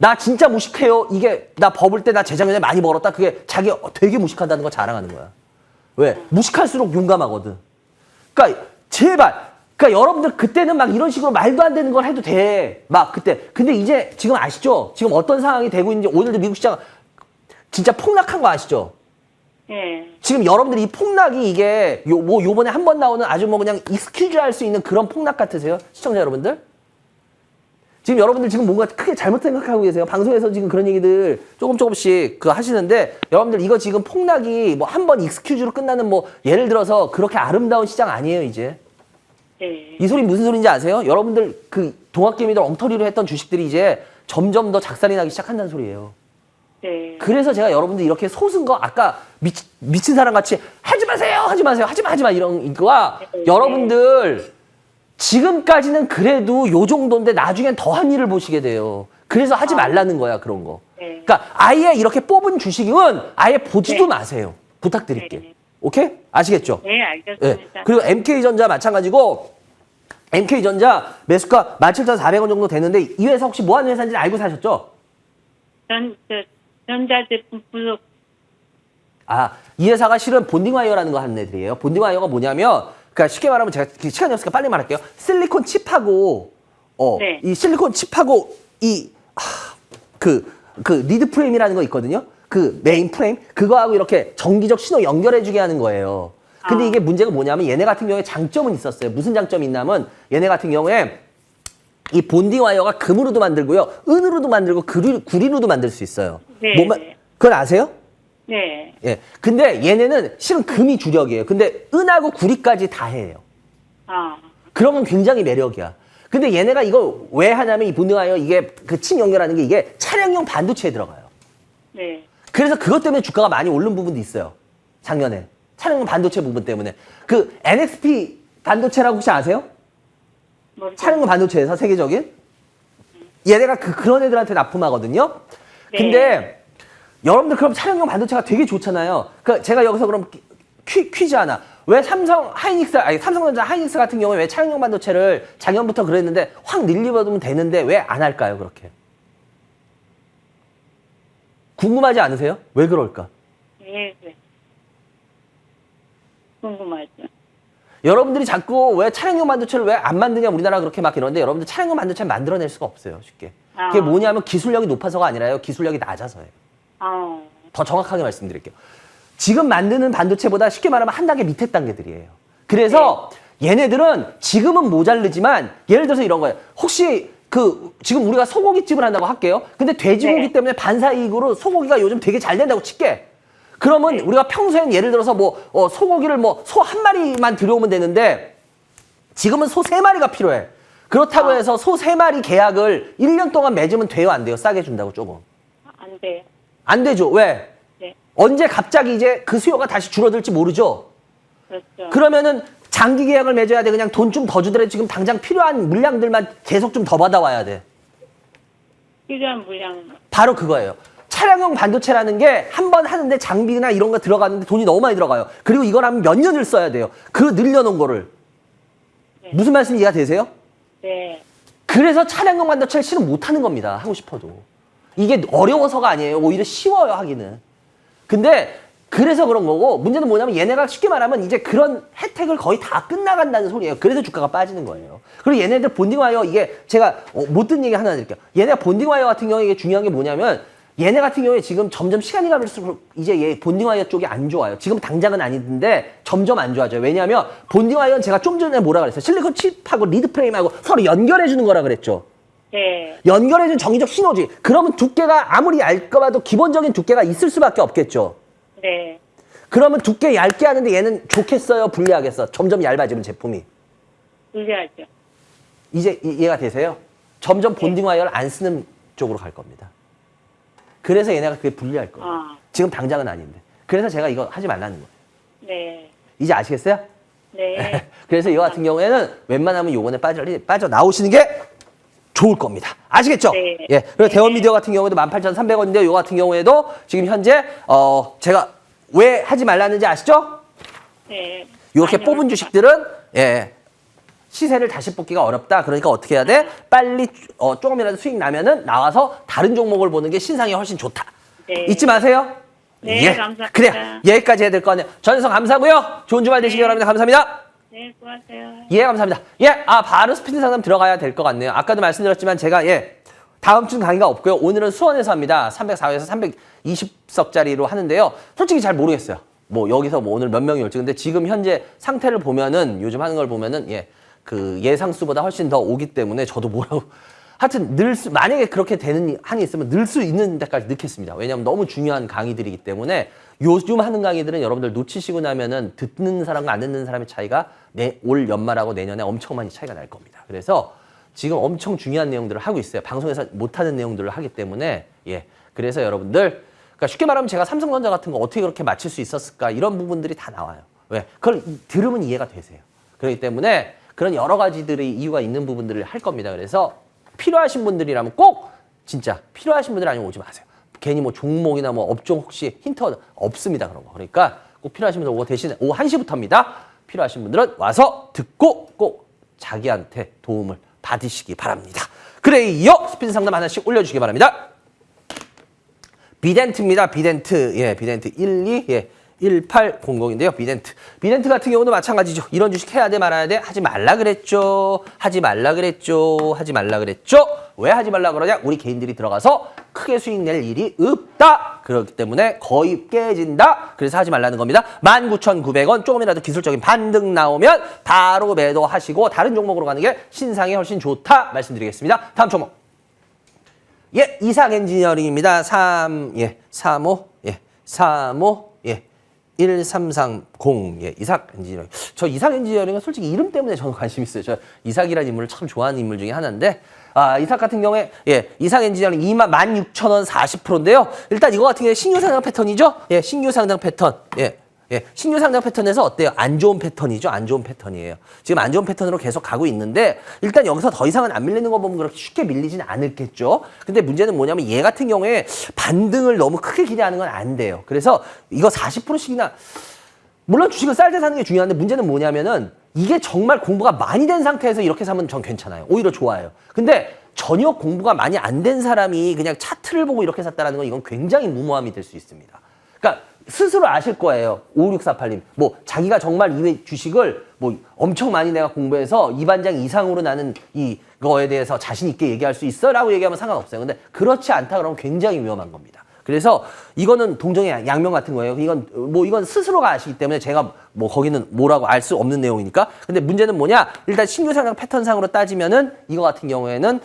나 진짜 무식해요. 이게 나 버블 때 나 재작년에 많이 벌었다. 그게 자기 되게 무식하다는 거 자랑하는 거야. 왜? 무식할수록 용감하거든. 그러니까 제발. 그러니까 여러분들 그때는 막 이런 식으로 말도 안 되는 걸 해도 돼. 막 그때. 근데 이제 지금 아시죠? 지금 어떤 상황이 되고 있는지. 오늘도 미국 시장 진짜 폭락한 거 아시죠? 네. 지금 여러분들이 이 폭락이 이게 요번에 한 번 나오는 아주 뭐 그냥 익스큐즈 할 수 있는 그런 폭락 같으세요? 시청자 여러분들? 지금 여러분들 지금 뭔가 크게 잘못 생각하고 계세요. 방송에서 지금 그런 얘기들 조금씩 그 하시는데, 여러분들 이거 지금 폭락이 뭐 한 번 익스큐즈로 끝나는, 뭐 예를 들어서 그렇게 아름다운 시장 아니에요, 이제. 네. 이 소리 무슨 소리인지 아세요? 여러분들 그 동학개미들 엉터리로 했던 주식들이 이제 점점 더 작살이 나기 시작한다는 소리예요. 네. 그래서 제가 여러분들 이렇게 솟은 거 아까 미친 사람 같이 하지 마세요, 하지 마 이런 거와, 여러분들 지금까지는 그래도 요 정도인데 나중엔 더한 일을 보시게 돼요. 그래서 하지 말라는 거야, 그런 거. 네. 그러니까 아예 이렇게 뽑은 주식은 아예 보지도 네. 마세요. 부탁드릴게요. 네. 오케이? 아시겠죠? 네, 알겠습니다. 그리고 MK전자 마찬가지고, MK전자 매수가 17,400원 정도 되는데, 이 회사 혹시 뭐 하는 회사인지 알고 사셨죠? 전자제품 부속. 아, 이 회사가 실은 본딩와이어라는 거 하는 애들이에요. 본딩와이어가 뭐냐면, 그러니까 쉽게 말하면 제가 시간이 없으니까 빨리 말할게요. 실리콘 칩하고, 네. 이 실리콘 칩하고 그 리드 프레임이라는 거 있거든요. 그 메인 프레임, 그거하고 이렇게 전기적 신호 연결해주게 하는 거예요. 근데 이게 문제가 뭐냐면, 얘네 같은 경우에 장점은 있었어요. 무슨 장점이 있냐면, 얘네 같은 경우에 이 본딩 와이어가 금으로도 만들고요, 은으로도 만들고 구리로도 만들 수 있어요. 네. 그건 아세요? 네. 예. 근데 얘네는 실은 금이 주력이에요. 근데 은하고 구리까지 다 해요. 그러면 굉장히 매력이야. 근데 얘네가 이거 왜 하냐면, 이 본딩 와이어 이게 그 칩 연결하는 게 이게 차량용 반도체에 들어가요. 네. 그래서 그것 때문에 주가가 많이 오른 부분도 있어요. 작년에. 차량용 반도체 부분 때문에. 그 NXP 반도체라고 혹시 아세요? 차량용 반도체에서 세계적인? 얘네가 그런 애들한테 납품하거든요. 네. 근데 여러분들 그럼 차량용 반도체가 되게 좋잖아요. 그러니까 제가 여기서 그럼 퀴즈 하나. 왜 삼성전자 하이닉스 같은 경우에 왜 차량용 반도체를 작년부터 그랬는데 확 늘려받으면 되는데 왜 안 할까요, 그렇게? 궁금하지 않으세요? 왜 그럴까? 네. 궁금하죠. 여러분들이 자꾸 왜 차량용 반도체를 왜 안 만드냐, 우리나라 그렇게 막 이러는데, 여러분들 차량용 반도체를 만들어낼 수가 없어요, 쉽게. 그게 뭐냐면 기술력이 높아서가 아니라요, 기술력이 낮아서예요. 더 정확하게 말씀드릴게요. 지금 만드는 반도체보다 쉽게 말하면 한 단계 밑에 단계들이에요. 그래서 얘네들은 지금은 모자르지만 예를 들어서 이런 거예요. 혹시 지금 우리가 소고기집을 한다고 할게요. 근데 돼지고기 때문에 반사이익으로 소고기가 요즘 되게 잘 된다고 칠게. 그러면 우리가 평소엔 예를 들어서 소고기를 소 한 마리만 들여오면 되는데 지금은 소 3마리가 필요해. 그렇다고 해서 소 3마리 계약을 1년 동안 맺으면 돼요, 안 돼요? 싸게 준다고 조금. 안 돼요. 안 되죠. 왜? 네. 언제 갑자기 이제 그 수요가 다시 줄어들지 모르죠. 그렇죠. 그러면은 장기 계약을 맺어야 돼. 그냥 돈 좀 더 주더라도 지금 당장 필요한 물량들만 계속 좀 더 받아와야 돼. 필요한 물량. 바로 그거예요. 차량용 반도체라는 게 한 번 하는데 장비나 이런 거 들어가는데 돈이 너무 많이 들어가요. 그리고 이걸 하면 몇 년을 써야 돼요. 그 늘려놓은 거를. 네. 무슨 말씀 이해가 되세요? 네. 그래서 차량용 반도체를 실은 못하는 겁니다. 하고 싶어도. 이게 어려워서가 아니에요. 오히려 쉬워요, 하기는. 근데 그래서 그런 거고, 문제는 뭐냐면 얘네가 쉽게 말하면 이제 그런 혜택을 거의 다 끝나간다는 소리예요. 그래서 주가가 빠지는 거예요. 그리고 얘네들 본딩와이어, 이게 제가 못 든 얘기 하나 드릴게요. 얘네가 본딩와이어 같은 경우에 이게 중요한 게 뭐냐면 얘네 같은 경우에 지금 점점 시간이 갈수록 이제 얘 본딩와이어 쪽이 안 좋아요. 지금 당장은 아닌데 점점 안 좋아져요. 왜냐하면 본딩와이어는 제가 좀 전에 뭐라 그랬어요? 실리콘 칩하고 리드 프레임하고 서로 연결해주는 거라 그랬죠. 네. 연결해준 정의적 신호지. 그러면 두께가 아무리 얇거라도 기본적인 두께가 있을 수밖에 없겠죠. 네. 그러면 두께 얇게 하는데 얘는 좋겠어요? 불리하겠어? 점점 얇아지는 제품이. 불리하죠. 이제 이해가 되세요? 점점 본딩 와이어를 안 쓰는 쪽으로 갈 겁니다. 그래서 얘네가 그게 불리할 거예요. 지금 당장은 아닌데. 그래서 제가 이거 하지 말라는 거예요. 네. 이제 아시겠어요? 네. 그래서 이거 같은 경우에는 웬만하면 요번에 빠져나오시는 게 좋을 겁니다. 아시겠죠? 네. 예. 그리고 대원미디어 같은 경우에도 18,300원인데요. 요 같은 경우에도 지금 현재 제가 왜 하지 말라는지 아시죠? 네. 이렇게 많이 뽑은 올랐다. 주식들은 시세를 다시 뽑기가 어렵다. 그러니까 어떻게 해야 돼? 빨리 조금이라도 수익 나면은 나와서 다른 종목을 보는 게 신상이 훨씬 좋다. 네. 잊지 마세요. 네, 감사합니다. 그래요. 여기까지 해야 될 거 아니에요. 전해서 감사하고요. 좋은 주말 되시기 바랍니다. 감사합니다. 네, 수고하세요. 예, 감사합니다. 바로 스피드 상담 들어가야 될 것 같네요. 아까도 말씀드렸지만 제가 다음 주는 강의가 없고요. 오늘은 수원에서 합니다. 304에서 320석짜리로 하는데요. 솔직히 잘 모르겠어요. 여기서 오늘 몇 명이 올지. 근데 지금 현재 상태를 보면은 요즘 하는 걸 보면은 그 예상수보다 훨씬 더 오기 때문에 저도 뭐라고 하여튼 만약에 그렇게 되는 한이 있으면 늘 수 있는 데까지 넣겠습니다. 왜냐하면 너무 중요한 강의들이기 때문에 요즘 하는 강의들은 여러분들 놓치시고 나면은 듣는 사람과 안 듣는 사람의 차이가 올 연말하고 내년에 엄청 많이 차이가 날 겁니다. 그래서 지금 엄청 중요한 내용들을 하고 있어요. 방송에서 못하는 내용들을 하기 때문에 그래서 여러분들 그러니까 쉽게 말하면 제가 삼성전자 같은 거 어떻게 그렇게 맞출 수 있었을까 이런 부분들이 다 나와요. 왜? 그걸 들으면 이해가 되세요. 그렇기 때문에 그런 여러 가지들의 이유가 있는 부분들을 할 겁니다. 그래서 필요하신 분들이라면 꼭 진짜 필요하신 분들 아니면 오지 마세요. 괜히 종목이나 업종 혹시 힌트 없습니다. 그런 거. 그러니까 꼭 필요하신 분들 대신에 오후 1시부터입니다. 필요하신 분들은 와서 듣고 꼭 자기한테 도움을 받으시기 바랍니다. 그래요. 스피드 상담 하나씩 올려주시기 바랍니다. 비덴트입니다. 비덴트. 비덴트 1800인데요. 비덴트 같은 경우도 마찬가지죠. 이런 주식 해야 돼 말아야 돼? 하지 말라 그랬죠. 하지 말라 그랬죠. 하지 말라 그랬죠. 왜 하지 말라 그러냐? 우리 개인들이 들어가서 크게 수익 낼 일이 없다. 그렇기 때문에 거의 깨진다. 그래서 하지 말라는 겁니다. 19,900원 조금이라도 기술적인 반등 나오면 바로 매도하시고 다른 종목으로 가는 게 신상이 훨씬 좋다 말씀드리겠습니다. 다음 종목. 이삭 엔지니어링입니다. 35 1330 이삭 엔지니어링. 저 이삭 엔지니어링은 솔직히 이름 때문에 저는 관심 있어요. 저 이삭이라는 인물을 참 좋아하는 인물 중에 하나인데 이삭 같은 경우에 이삭 엔지니어링 16,000원 40%인데요. 일단 이거 같은 경우에 신규 상장 패턴이죠. 신규 상장 패턴. 신규 상장 패턴에서 어때요? 안 좋은 패턴이죠. 안 좋은 패턴이에요. 지금 안 좋은 패턴으로 계속 가고 있는데 일단 여기서 더 이상은 안 밀리는 거 보면 그렇게 쉽게 밀리진 않을겠죠. 근데 문제는 뭐냐면 얘 같은 경우에 반등을 너무 크게 기대하는 건 안 돼요. 그래서 이거 40%씩이나 물론 주식을 쌀 때 사는 게 중요한데 문제는 뭐냐면은 이게 정말 공부가 많이 된 상태에서 이렇게 사면 전 괜찮아요. 오히려 좋아요. 근데 전혀 공부가 많이 안 된 사람이 그냥 차트를 보고 이렇게 샀다라는 건 이건 굉장히 무모함이 될 수 있습니다. 그러니까 스스로 아실 거예요. 5648님. 자기가 정말 이 주식을 엄청 많이 내가 공부해서 이 반장 이상으로 나는 이거에 대해서 자신 있게 얘기할 수 있어? 라고 얘기하면 상관없어요. 근데 그렇지 않다 그러면 굉장히 위험한 겁니다. 그래서 이거는 동정의 양면 같은 거예요. 이건 스스로가 아시기 때문에 제가 뭐 거기는 뭐라고 알 수 없는 내용이니까. 근데 문제는 뭐냐? 일단 신규 상장 패턴상으로 따지면은 이거 같은 경우에는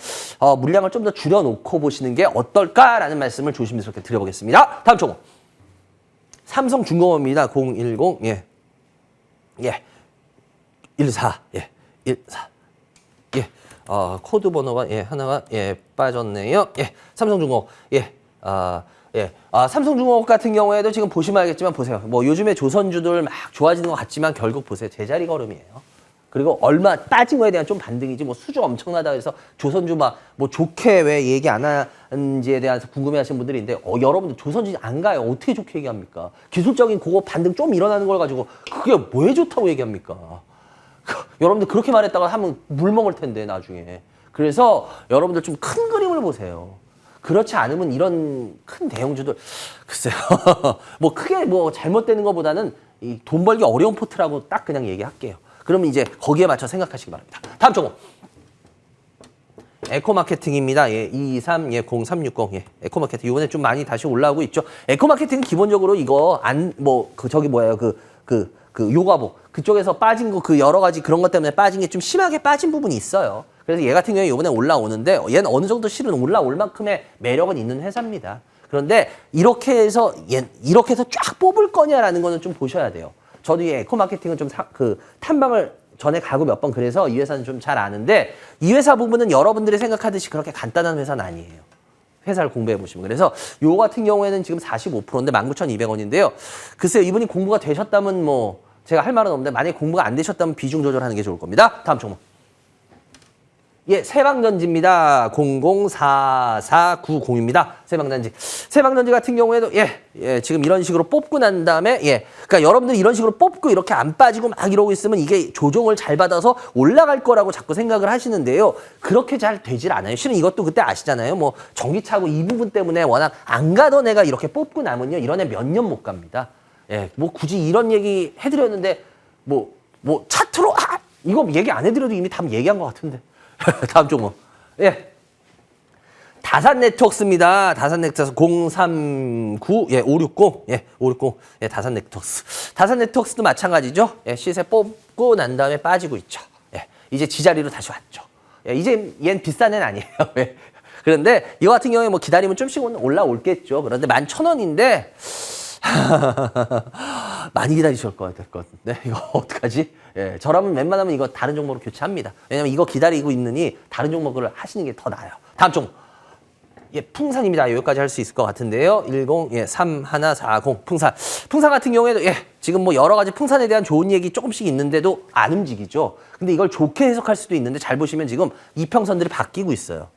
물량을 좀 더 줄여놓고 보시는 게 어떨까라는 말씀을 조심스럽게 드려보겠습니다. 다음 종목. 삼성중공업입니다. 010 예. 14 예. 14 예. 코드 번호가 하나가 빠졌네요. 삼성중공업 삼성중공업 같은 경우에도 지금 보시면 알겠지만 보세요. 뭐 요즘에 조선주들 막 좋아지는 것 같지만 결국 보세요. 제자리 걸음이에요. 그리고 얼마 따진 거에 대한 좀 반등이지 뭐 수주 엄청나다 해서 조선주 막 뭐 좋게 왜 얘기 안 하는지에 대해서 궁금해하시는 분들이 있는데 여러분들 조선주 안 가요. 어떻게 좋게 얘기합니까? 기술적인 그거 반등 좀 일어나는 걸 가지고 그게 뭐에 좋다고 얘기합니까? 여러분들 그렇게 말했다가 하면 물 먹을 텐데 나중에. 그래서 여러분들 좀 큰 그림을 보세요. 그렇지 않으면 이런 큰 대형주들 글쎄요. 뭐 크게 뭐 잘못되는 것보다는 이 돈 벌기 어려운 포트라고 딱 그냥 얘기할게요. 그러면 이제 거기에 맞춰 생각하시기 바랍니다. 다음 종목. 에코마케팅입니다. 2230360 에코마케팅 이번에 좀 많이 다시 올라오고 있죠. 에코마케팅은 기본적으로 이거 요가보 그쪽에서 빠진 거 그 여러 가지 그런 것 때문에 빠진 게 좀 심하게 빠진 부분이 있어요. 그래서 얘 같은 경우에 이번에 올라오는데 얘는 어느 정도 실은 올라올 만큼의 매력은 있는 회사입니다. 그런데 이렇게 해서 쫙 뽑을 거냐라는 거는 좀 보셔야 돼요. 저도 이 에코마케팅은 좀 탐방을 전에 가고 몇 번 그래서 이 회사는 좀 잘 아는데 이 회사 부분은 여러분들이 생각하듯이 그렇게 간단한 회사는 아니에요. 회사를 공부해 보시면. 그래서 요 같은 경우에는 지금 45%인데 19,200원인데요. 글쎄요, 이분이 공부가 되셨다면 뭐 제가 할 말은 없는데 만약에 공부가 안 되셨다면 비중 조절하는 게 좋을 겁니다. 다음 종목. 세방전지입니다. 004490입니다. 세방전지 같은 경우에도 지금 이런 식으로 뽑고 난 다음에 그러니까 여러분들이 이런 식으로 뽑고 이렇게 안 빠지고 막 이러고 있으면 이게 조정을 잘 받아서 올라갈 거라고 자꾸 생각을 하시는데요. 그렇게 잘 되질 않아요. 실은 이것도 그때 아시잖아요. 뭐 전기차고 이 부분 때문에 워낙 안 가던 애가 이렇게 뽑고 나면요. 이런 애 몇 년 못 갑니다. 뭐 굳이 이런 얘기 해드렸는데 뭐 차트로 이거 얘기 안 해드려도 이미 답 얘기한 것 같은데. 다음 종목. 다산네트웍스입니다. 다산네트웍스 039 560 다산네트웍스. 다산네트웍스도 마찬가지죠. 시세 뽑고 난 다음에 빠지고 있죠. 이제 지자리로 다시 왔죠. 이제 얜 비싼 애는 아니에요. 그런데 이거 같은 경우에 뭐 기다리면 좀씩 올라올겠죠. 그런데 11,000원인데 많이 기다리실 것 같은데 이거 어떡하지? 저라면 웬만하면 이거 다른 종목으로 교체합니다. 왜냐면 이거 기다리고 있느니 다른 종목을 하시는 게 더 나아요. 다음 종목. 풍산입니다. 여기까지 할 수 있을 것 같은데요. 3140 풍산. 풍산 같은 경우에도 지금 뭐 여러 가지 풍산에 대한 좋은 얘기 조금씩 있는데도 안 움직이죠. 근데 이걸 좋게 해석할 수도 있는데 잘 보시면 지금 이평선들이 바뀌고 있어요.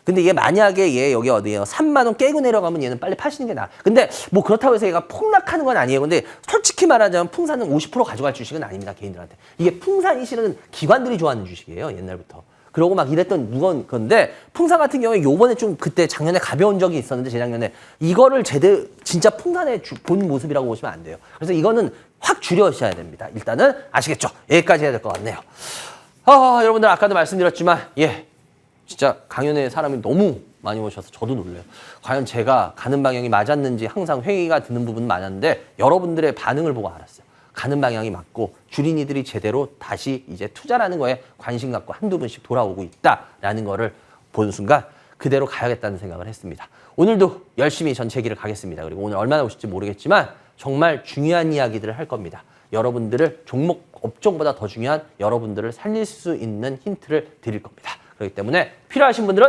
근데 얘 만약에 여기 어디에요? 3만 원 깨고 내려가면 얘는 빨리 파시는 게 나아. 근데 뭐 그렇다고 해서 얘가 폭락하는 건 아니에요. 근데 솔직히 말하자면 풍산은 50% 가져갈 주식은 아닙니다. 개인들한테. 이게 풍산이 실은 기관들이 좋아하는 주식이에요. 옛날부터. 그러고 막 이랬던 무거운 건데 풍산 같은 경우에 요번에 좀 그때 작년에 가벼운 적이 있었는데 재작년에 이거를 제대로 진짜 풍산의 본 모습이라고 보시면 안 돼요. 그래서 이거는 확 줄여셔야 됩니다. 일단은 아시겠죠? 여기까지 해야 될 것 같네요. 여러분들 아까도 말씀드렸지만 진짜 강연에 사람이 너무 많이 오셔서 저도 놀래요. 과연 제가 가는 방향이 맞았는지 항상 회의가 드는 부분은 많았는데 여러분들의 반응을 보고 알았어요. 가는 방향이 맞고 주린이들이 제대로 다시 이제 투자라는 거에 관심 갖고 한두 번씩 돌아오고 있다라는 거를 보는 순간 그대로 가야겠다는 생각을 했습니다. 오늘도 열심히 전체 길을 가겠습니다. 그리고 오늘 얼마나 오실지 모르겠지만 정말 중요한 이야기들을 할 겁니다. 여러분들을 종목 업종보다 더 중요한 여러분들을 살릴 수 있는 힌트를 드릴 겁니다. 그렇기 때문에 필요하신 분들은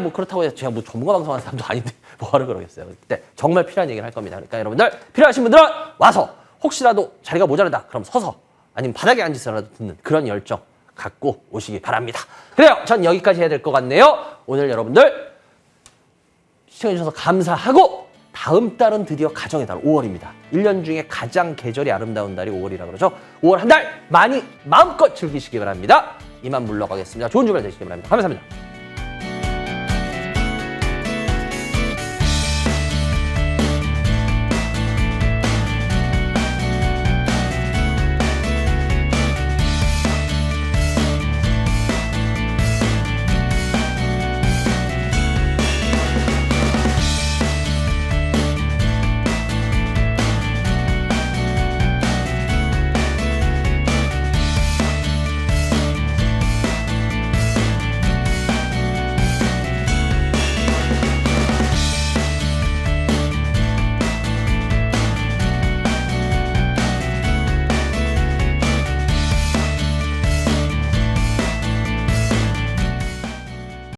뭐 그렇다고 해서 제가 뭐 전문가 방송하는 사람도 아닌데 뭐하러 그러겠어요. 그때 정말 필요한 얘기를 할 겁니다. 그러니까 여러분들 필요하신 분들은 와서 혹시라도 자리가 모자라다 그럼 서서 아니면 바닥에 앉아서라도 듣는 그런 열정 갖고 오시기 바랍니다. 그래요. 전 여기까지 해야 될 것 같네요. 오늘 여러분들 시청해주셔서 감사하고 다음 달은 드디어 가정의 달 5월입니다. 1년 중에 가장 계절이 아름다운 달이 5월이라 그러죠. 5월 한 달 많이 마음껏 즐기시기 바랍니다. 이만 물러가겠습니다. 좋은 주말 되시기 바랍니다. 감사합니다.